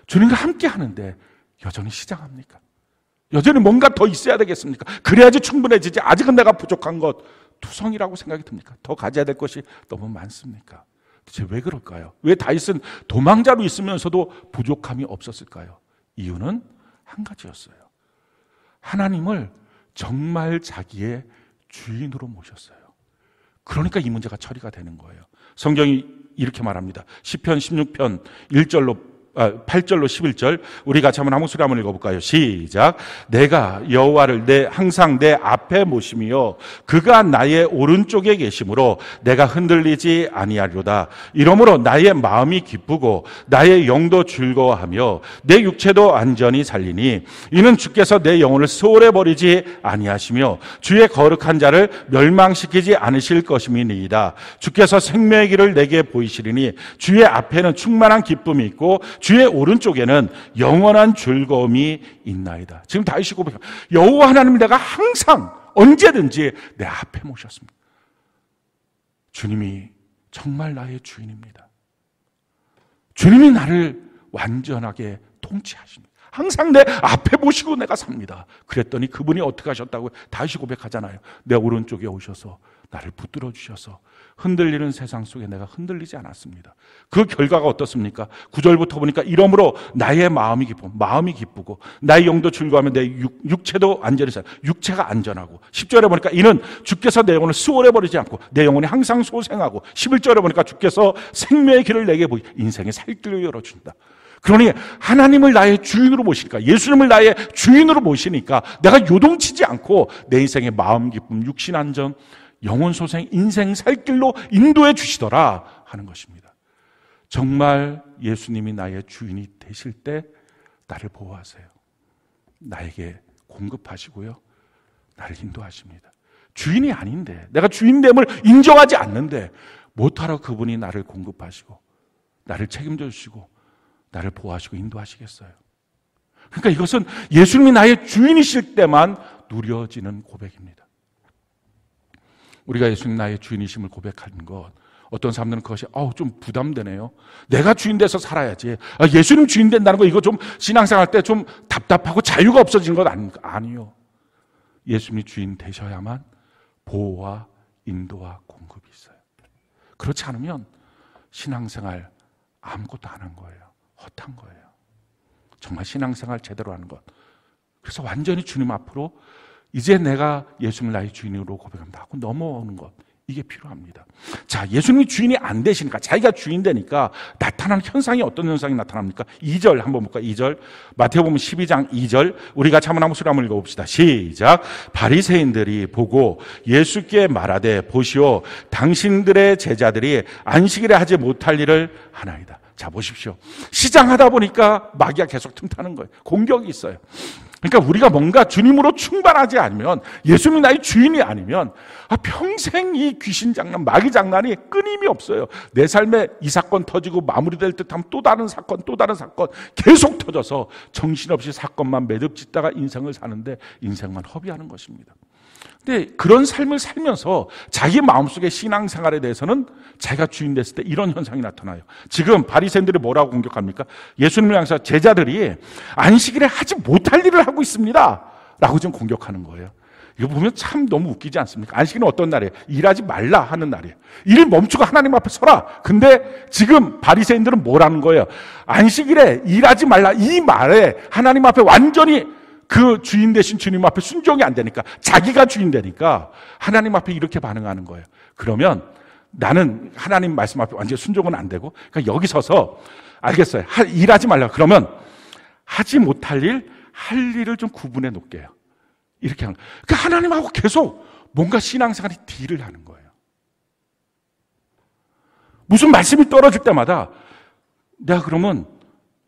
Speaker 1: 주님과 함께 하는데 여전히 시장합니까? 여전히 뭔가 더 있어야 되겠습니까? 그래야지 충분해지지, 아직은 내가 부족한 것 투성이라고 생각이 듭니까? 더 가져야 될 것이 너무 많습니까? 대체 왜 그럴까요? 왜 다윗은 도망자로 있으면서도 부족함이 없었을까요? 이유는 한 가지였어요. 하나님을 정말 자기의 주인으로 모셨어요. 그러니까 이 문제가 처리가 되는 거예요. 성경이 이렇게 말합니다. 시편 16편 8절로 11절, 우리 같이 한번 소리 한번 읽어볼까요? 시작. 내가 여호와를 항상 내 앞에 모시며 그가 나의 오른쪽에 계심으로 내가 흔들리지 아니하리로다. 이러므로 나의 마음이 기쁘고 나의 영도 즐거워하며 내 육체도 안전히 살리니 이는 주께서 내 영혼을 소홀해 버리지 아니하시며 주의 거룩한 자를 멸망시키지 않으실 것임이니이다. 주께서 생명의 길을 내게 보이시리니 주의 앞에는 충만한 기쁨이 있고 주의 오른쪽에는 영원한 즐거움이 있나이다. 지금 다윗이 고백합니다. 여호와 하나님, 내가 항상 언제든지 내 앞에 모셨습니다. 주님이 정말 나의 주인입니다. 주님이 나를 완전하게 통치하십니다. 항상 내 앞에 모시고 내가 삽니다. 그랬더니 그분이 어떻게 하셨다고 다윗이 고백하잖아요. 내 오른쪽에 오셔서 나를 붙들어 주셔서 흔들리는 세상 속에 내가 흔들리지 않았습니다. 그 결과가 어떻습니까? 9절부터 보니까 이러므로 나의 마음이 기쁘고 나의 영도 즐거워하며 내 육체도 안전히 살아. 육체가 안전하고 10절에 보니까 이는 주께서 내 영혼을 수월해 버리지 않고 내 영혼이 항상 소생하고 11절에 보니까 주께서 생명의 길을 내게 보이 인생의 살 길을 열어준다. 그러니 하나님을 나의 주인으로 모시니까, 예수님을 나의 주인으로 모시니까 내가 요동치지 않고 내 인생의 마음 기쁨, 육신 안전, 영혼 소생, 인생 살 길로 인도해 주시더라 하는 것입니다. 정말 예수님이 나의 주인이 되실 때 나를 보호하세요. 나에게 공급하시고요, 나를 인도하십니다. 주인이 아닌데, 내가 주인됨을 인정하지 않는데 못하러 그분이 나를 공급하시고 나를 책임져 주시고 나를 보호하시고 인도하시겠어요? 그러니까 이것은 예수님이 나의 주인이실 때만 누려지는 고백입니다. 우리가 예수님 나의 주인이심을 고백하는 것, 어떤 사람들은 그것이 좀 부담되네요. 내가 주인 돼서 살아야지. 예수님 주인 된다는 거, 이거 좀 신앙생활 때 좀 답답하고 자유가 없어지는 것 아닙니까? 아니요. 예수님이 주인 되셔야만 보호와 인도와 공급이 있어요. 그렇지 않으면 신앙생활 아무것도 안 한 거예요. 헛한 거예요. 정말 신앙생활 제대로 하는 것. 그래서 완전히 주님 앞으로 이제 내가 예수님을 나의 주인으로 고백합니다 하고 넘어오는 것, 이게 필요합니다. 자, 예수님이 주인이 안 되시니까, 자기가 주인 되니까 나타나는 현상이 어떤 현상이 나타납니까? 2절 한번 볼까요? 2절 마태복음 12장 2절, 우리가 한번 소리 한번 읽어봅시다. 시작. 바리새인들이 보고 예수께 말하되 보시오, 당신들의 제자들이 안식일에 하지 못할 일을 하나이다. 자, 보십시오. 시장하다 보니까 마귀가 계속 틈타는 거예요. 공격이 있어요. 그러니까 우리가 뭔가 주님으로 충만하지 않으면, 예수님이 나의 주인이 아니면 평생 이 귀신 장난, 마귀 장난이 끊임이 없어요. 내 삶에 이 사건 터지고 마무리될 듯하면 또 다른 사건 계속 터져서 정신없이 사건만 매듭짓다가 인생을 사는데 인생만 허비하는 것입니다. 근데 그런 삶을 살면서 자기 마음속의 신앙생활에 대해서는 자기가 주인 됐을 때 이런 현상이 나타나요. 지금 바리새인들이 뭐라고 공격합니까? 예수님을 향해서 제자들이 안식일에 하지 못할 일을 하고 있습니다 라고 지금 공격하는 거예요. 이거 보면 참 너무 웃기지 않습니까? 안식일은 어떤 날이에요? 일하지 말라 하는 날이에요. 일을 멈추고 하나님 앞에 서라. 근데 지금 바리새인들은 뭐라는 거예요? 안식일에 일하지 말라, 이 말에 하나님 앞에 완전히 그 주인 되신 주님 앞에 순종이 안 되니까, 자기가 주인 되니까 하나님 앞에 이렇게 반응하는 거예요. 그러면 나는 하나님 말씀 앞에 완전히 순종은 안 되고, 그러니까 여기 서서 알겠어요, 일하지 말라. 그러면 하지 못할 일, 할 일을 좀 구분해 놓을게요. 이렇게 하는 거예요. 그러니까 하나님하고 계속 뭔가 신앙생활이 딜을 하는 거예요. 무슨 말씀이 떨어질 때마다 내가 그러면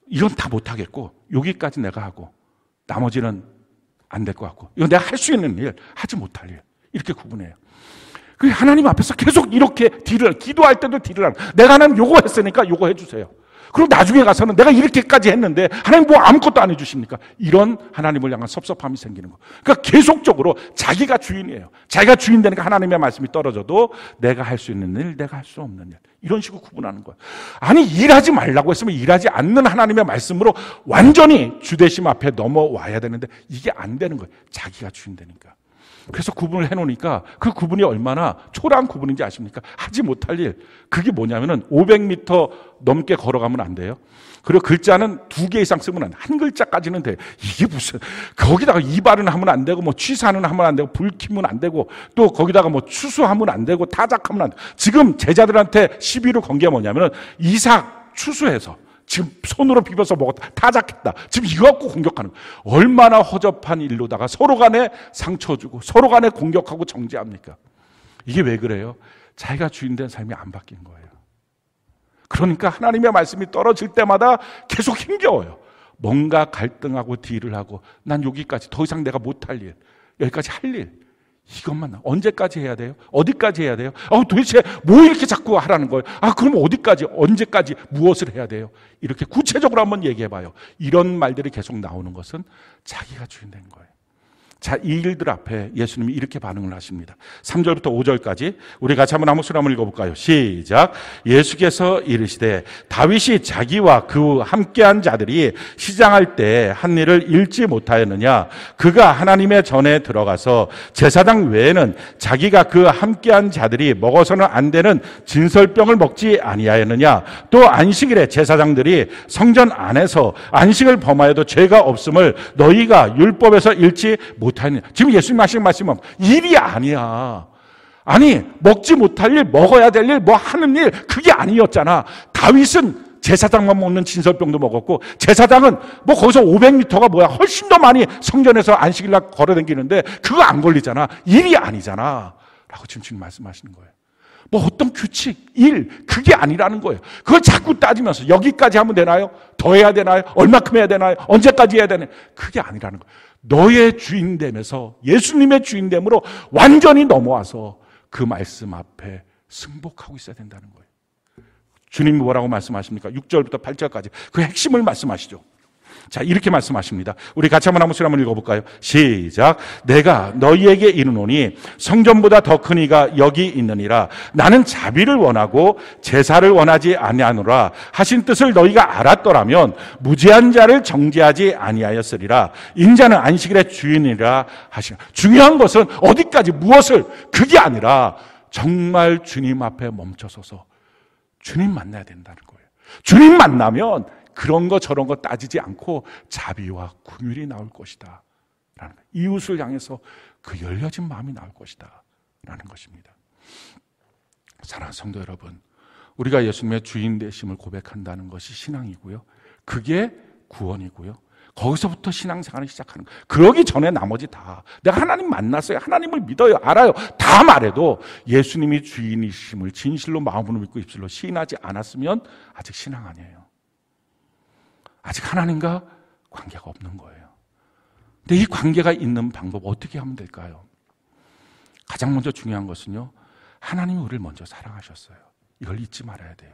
Speaker 1: 이건 다 못하겠고 여기까지 내가 하고 나머지는 안 될 것 같고, 이건 내가 할 수 있는 일, 하지 못할 일, 이렇게 구분해요. 그 하나님 앞에서 계속 이렇게 기도할 때도 딜을 하는, 내가 하나님 요거 했으니까 요거 해주세요. 그리고 나중에 가서는 내가 이렇게까지 했는데 하나님 뭐 아무것도 안 해주십니까? 이런 하나님을 향한 섭섭함이 생기는 거. 그러니까 계속적으로 자기가 주인이에요. 자기가 주인 되니까 하나님의 말씀이 떨어져도 내가 할 수 있는 일, 내가 할 수 없는 일, 이런 식으로 구분하는 거예요. 아니, 일하지 말라고 했으면 일하지 않는 하나님의 말씀으로 완전히 주대심 앞에 넘어와야 되는데 이게 안 되는 거예요. 자기가 주인 되니까. 그래서 구분을 해놓으니까 그 구분이 얼마나 초라한 구분인지 아십니까? 하지 못할 일. 그게 뭐냐면은 500m 넘게 걸어가면 안 돼요. 그리고 글자는 2개 이상 쓰면 안 돼. 한 글자까지는 돼. 이게 무슨, 거기다가 이발은 하면 안 되고, 뭐 취사는 하면 안 되고, 불키면 안 되고, 또 거기다가 뭐 추수하면 안 되고, 타작하면 안 돼. 지금 제자들한테 시비를 건 게 뭐냐면은 이삭 추수해서 지금 손으로 비벼서 먹었다, 타작했다, 지금 이거 갖고 공격하는 거예요. 얼마나 허접한 일로다가 서로 간에 상처 주고 서로 간에 공격하고 정죄합니까? 이게 왜 그래요? 자기가 주인된 삶이 안 바뀐 거예요. 그러니까 하나님의 말씀이 떨어질 때마다 계속 힘겨워요. 뭔가 갈등하고 딜을 하고, 난 여기까지, 더 이상 내가 못할 일, 여기까지 할 일, 이것만, 언제까지 해야 돼요? 어디까지 해야 돼요? 도대체 뭐 이렇게 자꾸 하라는 거예요? 그럼 어디까지, 언제까지, 무엇을 해야 돼요? 이렇게 구체적으로 한번 얘기해 봐요. 이런 말들이 계속 나오는 것은 자기가 주인된 거예요. 자, 이 일들 앞에 예수님이 이렇게 반응을 하십니다. 3절부터 5절까지 우리 같이 한번 한목소리 한번 읽어볼까요? 시작. 예수께서 이르시되 다윗이 자기와 그 함께한 자들이 시장할 때 한 일을 잃지 못하였느냐? 그가 하나님의 전에 들어가서 제사장 외에는 자기가 그 함께한 자들이 먹어서는 안 되는 진설병을 먹지 아니하였느냐? 또 안식일에 제사장들이 성전 안에서 안식을 범하여도 죄가 없음을 너희가 율법에서 잃지 못하였느냐? 지금 예수님 하시는 말씀은 일이 아니야. 아니, 먹지 못할 일, 먹어야 될 일, 뭐 하는 일, 그게 아니었잖아. 다윗은 제사장만 먹는 진설병도 먹었고, 제사장은 뭐 거기서 500m가 뭐야, 훨씬 더 많이 성전에서 안식일날 걸어다니는데 그거 안 걸리잖아. 일이 아니잖아 라고 지금 말씀하시는 거예요. 뭐 어떤 규칙, 일, 그게 아니라는 거예요. 그걸 자꾸 따지면서 여기까지 하면 되나요? 더 해야 되나요? 얼마큼 해야 되나요? 언제까지 해야 되나요? 그게 아니라는 거예요. 너의 주인됨에서, 예수님의 주인됨으로 완전히 넘어와서 그 말씀 앞에 승복하고 있어야 된다는 거예요. 주님이 뭐라고 말씀하십니까? 6절부터 8절까지 그 핵심을 말씀하시죠. 자, 이렇게 말씀하십니다. 우리 같이 한번 한번 읽어볼까요? 시작. 내가 너희에게 이르노니 성전보다 더 큰 이가 여기 있느니라. 나는 자비를 원하고 제사를 원하지 아니하노라 하신 뜻을 너희가 알았더라면 무죄한 자를 정죄하지 아니하였으리라. 인자는 안식일의 주인이라 하시라. 중요한 것은 어디까지, 무엇을, 그게 아니라 정말 주님 앞에 멈춰서서 주님 만나야 된다는 거예요. 주님 만나면 그런 거 저런 거 따지지 않고 자비와 긍휼이 나올 것이다 라는 거예요. 이웃을 향해서 그 열려진 마음이 나올 것이다 라는 것입니다. 사랑하는 성도 여러분, 우리가 예수님의 주인 되심을 고백한다는 것이 신앙이고요, 그게 구원이고요, 거기서부터 신앙생활을 시작하는 거예요. 그러기 전에 나머지 다, 내가 하나님 만났어요, 하나님을 믿어요, 알아요, 다 말해도 예수님이 주인이심을 진실로 마음으로 믿고 입술로 시인하지 않았으면 아직 신앙 아니에요. 아직 하나님과 관계가 없는 거예요. 근데 이 관계가 있는 방법 어떻게 하면 될까요? 가장 먼저 중요한 것은요, 하나님이 우리를 먼저 사랑하셨어요. 이걸 잊지 말아야 돼요.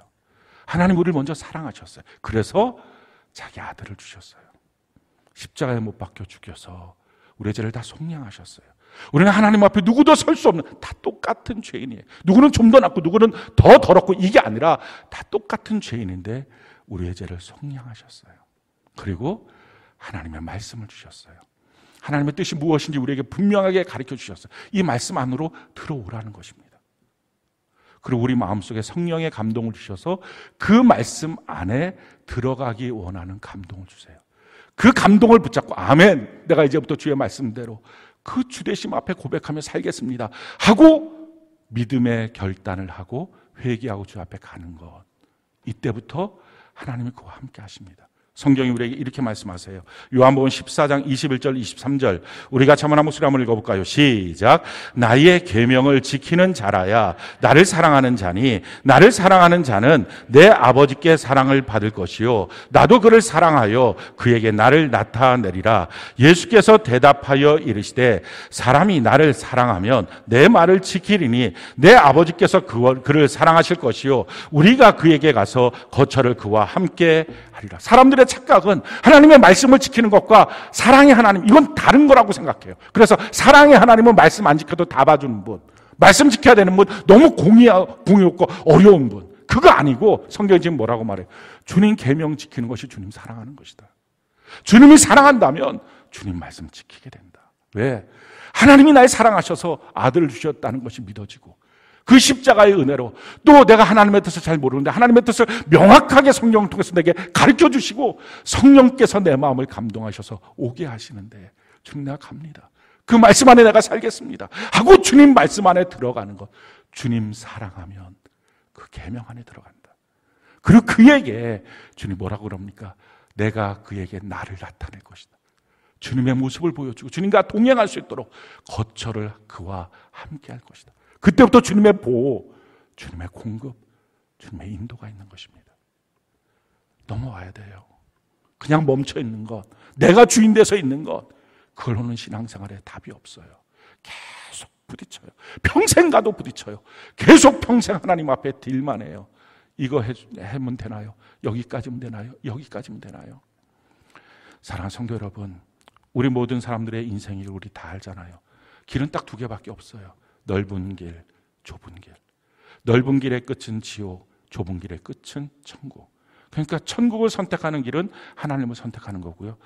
Speaker 1: 하나님 우리를 먼저 사랑하셨어요. 그래서 자기 아들을 주셨어요. 십자가에 못 박혀 죽여서 우리의 죄를 다 속량하셨어요. 우리는 하나님 앞에 누구도 설 수 없는, 다 똑같은 죄인이에요. 누구는 좀 더 낫고 누구는 더 더럽고, 이게 아니라 다 똑같은 죄인인데 우리의 죄를 속량하셨어요. 그리고 하나님의 말씀을 주셨어요. 하나님의 뜻이 무엇인지 우리에게 분명하게 가르쳐 주셨어요. 이 말씀 안으로 들어오라는 것입니다. 그리고 우리 마음속에 성령의 감동을 주셔서 그 말씀 안에 들어가기 원하는 감동을 주세요. 그 감동을 붙잡고 아멘, 내가 이제부터 주의 말씀대로 그 주되심 앞에 고백하며 살겠습니다 하고 믿음의 결단을 하고 회개하고 주 앞에 가는 것, 이때부터 하나님이 그와 함께 하십니다. 성경이 우리에게 이렇게 말씀하세요. 요한복음 14장 21절 23절 우리 같이 한번 목소리 한번 읽어볼까요? 시작. 나의 계명을 지키는 자라야 나를 사랑하는 자니 나를 사랑하는 자는 내 아버지께 사랑을 받을 것이요 나도 그를 사랑하여 그에게 나를 나타내리라. 예수께서 대답하여 이르시되 사람이 나를 사랑하면 내 말을 지키리니 내 아버지께서 그를 사랑하실 것이요 우리가 그에게 가서 거처를 그와 함께 하리라. 사람들의 착각은 하나님의 말씀을 지키는 것과 사랑의 하나님 이건 다른 거라고 생각해요. 그래서 사랑의 하나님은 말씀 안 지켜도 다 봐주는 분, 말씀 지켜야 되는 분, 너무 공의 없고 어려운 분, 그거 아니고 성경이 지금 뭐라고 말해요? 주님 계명 지키는 것이 주님 사랑하는 것이다. 주님이 사랑한다면 주님 말씀 지키게 된다. 왜? 하나님이 날 사랑하셔서 아들을 주셨다는 것이 믿어지고 그 십자가의 은혜로 또 내가 하나님의 뜻을 잘 모르는데 하나님의 뜻을 명확하게 성령을 통해서 내게 가르쳐 주시고 성령께서 내 마음을 감동하셔서 오게 하시는데 주님 내가 갑니다. 그 말씀 안에 내가 살겠습니다 하고 주님 말씀 안에 들어가는 것, 주님 사랑하면 그 계명 안에 들어간다. 그리고 그에게 주님 뭐라고 그럽니까? 내가 그에게 나를 나타낼 것이다. 주님의 모습을 보여주고 주님과 동행할 수 있도록 거처를 그와 함께 할 것이다. 그때부터 주님의 보호, 주님의 공급, 주님의 인도가 있는 것입니다. 넘어와야 돼요. 그냥 멈춰 있는 것, 내가 주인 돼서 있는 것, 그걸로는 신앙생활에 답이 없어요. 계속 부딪혀요. 평생 가도 부딪혀요. 계속 평생 하나님 앞에 딜만 해요. 이거 하면 되나요? 여기까지면 되나요? 여기까지면 되나요? 사랑하는 성도 여러분, 우리 모든 사람들의 인생을 우리 다 알잖아요. 길은 딱 두 개밖에 없어요. 넓은 길, 좁은 길. 넓은 길의 끝은 지옥, 좁은 길의 끝은 천국. 그러니까 천국을 선택하는 길은 하나님을 선택하는 거고요.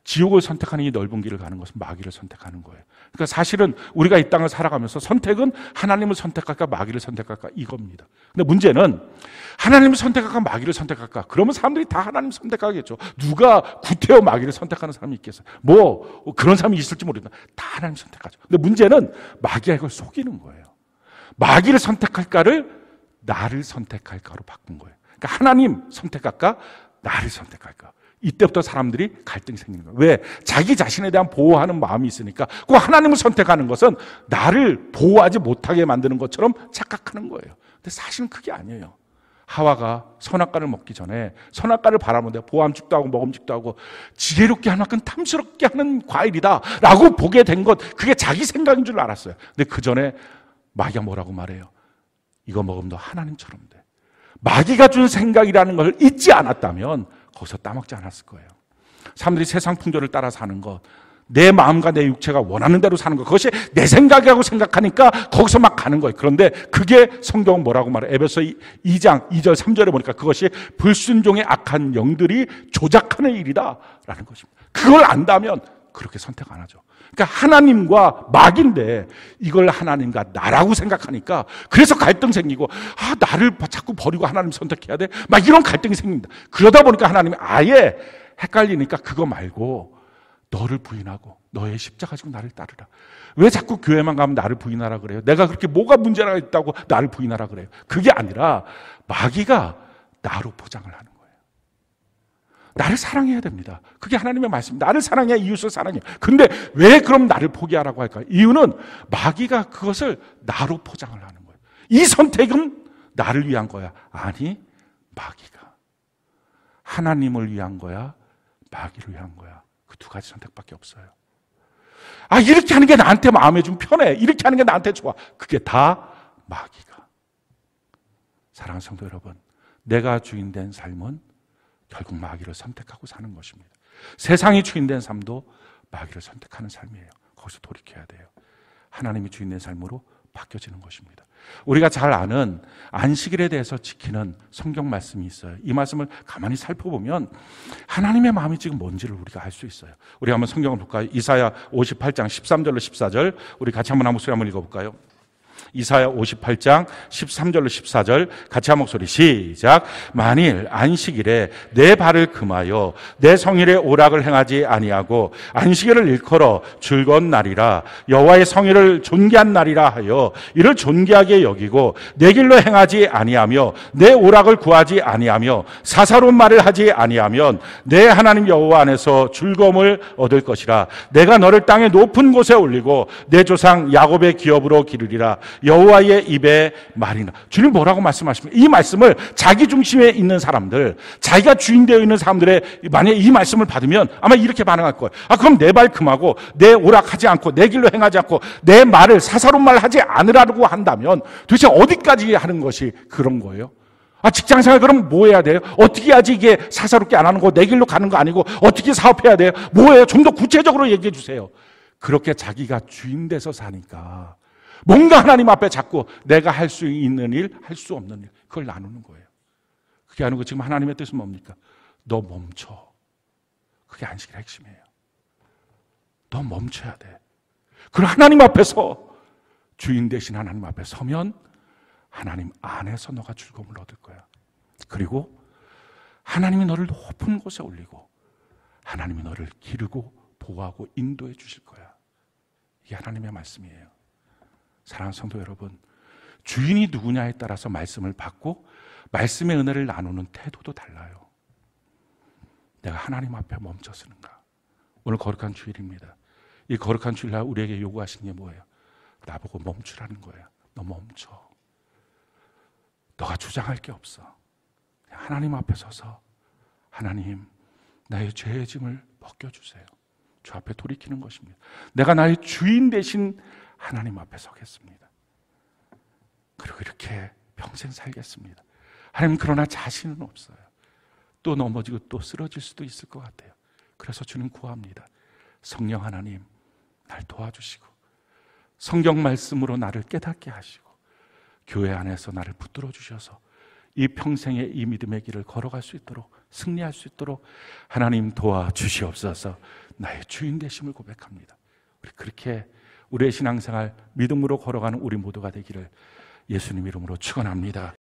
Speaker 1: 지옥을 선택하는 이 넓은 길을 가는 것은 마귀를 선택하는 거예요. 그러니까 사실은 우리가 이 땅을 살아가면서 선택은 하나님을 선택할까 마귀를 선택할까 이겁니다. 근데 문제는 하나님을 선택할까 마귀를 선택할까? 그러면 사람들이 다 하나님 선택하겠죠. 누가 구태여 마귀를 선택하는 사람이 있겠어요? 뭐 그런 사람이 있을지 모르겠다. 다 하나님 선택하죠. 근데 문제는 마귀가 이걸 속이는 거예요. 마귀를 선택할까를 나를 선택할까로 바꾼 거예요. 그러니까 하나님 선택할까? 나를 선택할까? 이때부터 사람들이 갈등이 생기는 거예요. 왜? 자기 자신에 대한 보호하는 마음이 있으니까 그 하나님을 선택하는 것은 나를 보호하지 못하게 만드는 것처럼 착각하는 거예요. 근데 사실은 그게 아니에요. 하와가 선악과를 먹기 전에 선악과를 바라보는데 보암직도 하고 먹음직도 하고 지혜롭게 할 만큼 탐스럽게 하는 과일이다 라고 보게 된 것, 그게 자기 생각인 줄 알았어요. 근데 그 전에 마귀가 뭐라고 말해요? 이거 먹으면 너 하나님처럼 돼. 마귀가 준 생각이라는 걸 잊지 않았다면 거기서 따먹지 않았을 거예요. 사람들이 세상 풍조를 따라 사는 것, 내 마음과 내 육체가 원하는 대로 사는 것, 그것이 내 생각이라고 생각하니까 거기서 막 가는 거예요. 그런데 그게 성경은 뭐라고 말해요? 에베소 2장 2절 3절에 보니까 그것이 불순종의 악한 영들이 조작하는 일이다 라는 것입니다. 그걸 안다면 그렇게 선택 안 하죠. 그러니까 하나님과 마귀인데 이걸 하나님과 나라고 생각하니까 그래서 갈등 생기고, 나를 자꾸 버리고 하나님 선택해야 돼? 막 이런 갈등이 생깁니다. 그러다 보니까 하나님이 아예 헷갈리니까 그거 말고 너를 부인하고 너의 십자가 가지고 나를 따르라. 왜 자꾸 교회만 가면 나를 부인하라 그래요? 내가 그렇게 뭐가 문제가 있다고 나를 부인하라 그래요? 그게 아니라 마귀가 나로 포장을 하는 거예요. 나를 사랑해야 됩니다. 그게 하나님의 말씀입니다. 나를 사랑해야 이웃을 사랑해요. 근데 왜 그럼 나를 포기하라고 할까요? 이유는 마귀가 그것을 나로 포장을 하는 거예요. 이 선택은 나를 위한 거야. 아니, 마귀가. 하나님을 위한 거야, 마귀를 위한 거야. 그 두 가지 선택밖에 없어요. 이렇게 하는 게 나한테 마음에 좀 편해. 이렇게 하는 게 나한테 좋아. 그게 다 마귀가. 사랑하는 성도 여러분, 내가 주인된 삶은 결국 마귀를 선택하고 사는 것입니다. 세상이 주인된 삶도 마귀를 선택하는 삶이에요. 거기서 돌이켜야 돼요. 하나님이 주인된 삶으로 바뀌어지는 것입니다. 우리가 잘 아는 안식일에 대해서 지키는 성경 말씀이 있어요. 이 말씀을 가만히 살펴보면 하나님의 마음이 지금 뭔지를 우리가 알 수 있어요. 우리 한번 성경을 볼까요? 이사야 58장 13절로 14절 우리 같이 한번 목소리 한번 읽어볼까요? 이사야 58장 13절로 14절 같이 한 목소리 시작. 만일 안식일에 내 발을 금하여 내 성일의 오락을 행하지 아니하고 안식일을 일컬어 즐거운 날이라 여호와의 성일을 존귀한 날이라 하여 이를 존귀하게 여기고 내 길로 행하지 아니하며 내 오락을 구하지 아니하며 사사로운 말을 하지 아니하면 내 하나님 여호와 안에서 즐거움을 얻을 것이라. 내가 너를 땅의 높은 곳에 올리고 내 조상 야곱의 기업으로 기르리라. 여호와의 입에 말이나. 주님 뭐라고 말씀하십니까? 이 말씀을 자기 중심에 있는 사람들, 자기가 주인 되어 있는 사람들의 만약에 이 말씀을 받으면 아마 이렇게 반응할 거예요. 그럼 내 발 금하고 내 오락하지 않고 내 길로 행하지 않고 내 말을 사사로운 말 하지 않으라고 한다면 도대체 어디까지 하는 것이 그런 거예요? 직장생활 그럼 뭐 해야 돼요? 어떻게 해야지 이게 사사롭게 안 하는 거, 내 길로 가는 거 아니고 어떻게 사업해야 돼요? 뭐예요? 좀 더 구체적으로 얘기해 주세요. 그렇게 자기가 주인 돼서 사니까 뭔가 하나님 앞에 자꾸 내가 할 수 있는 일, 할 수 없는 일, 그걸 나누는 거예요. 그게 아니고 지금 하나님의 뜻은 뭡니까? 너 멈춰. 그게 안식일의 핵심이에요. 너 멈춰야 돼. 그리고 하나님 앞에서 주인 되신 하나님 앞에 서면 하나님 안에서 너가 즐거움을 얻을 거야. 그리고 하나님이 너를 높은 곳에 올리고 하나님이 너를 기르고 보호하고 인도해 주실 거야. 이게 하나님의 말씀이에요. 사랑하는 성도 여러분, 주인이 누구냐에 따라서 말씀을 받고 말씀의 은혜를 나누는 태도도 달라요. 내가 하나님 앞에 멈춰서는가? 오늘 거룩한 주일입니다. 이 거룩한 주일날 우리에게 요구하시는 게 뭐예요? 나보고 멈추라는 거예요. 너 멈춰. 너가 주장할 게 없어. 그냥 하나님 앞에 서서 하나님, 나의 죄의 짐을 벗겨주세요. 주 앞에 돌이키는 것입니다. 내가 나의 주인 되신 하나님 앞에 서겠습니다. 그리고 이렇게 평생 살겠습니다. 하나님, 그러나 자신은 없어요. 또 넘어지고 또 쓰러질 수도 있을 것 같아요. 그래서 주는 구합니다. 성령 하나님, 날 도와주시고 성경 말씀으로 나를 깨닫게 하시고 교회 안에서 나를 붙들어 주셔서 이 평생의 이 믿음의 길을 걸어갈 수 있도록, 승리할 수 있도록 하나님 도와주시옵소서. 나의 주인 되심을 고백합니다. 우리 그렇게 우리의 신앙생활 믿음으로 걸어가는 우리 모두가 되기를 예수님 이름으로 축원합니다.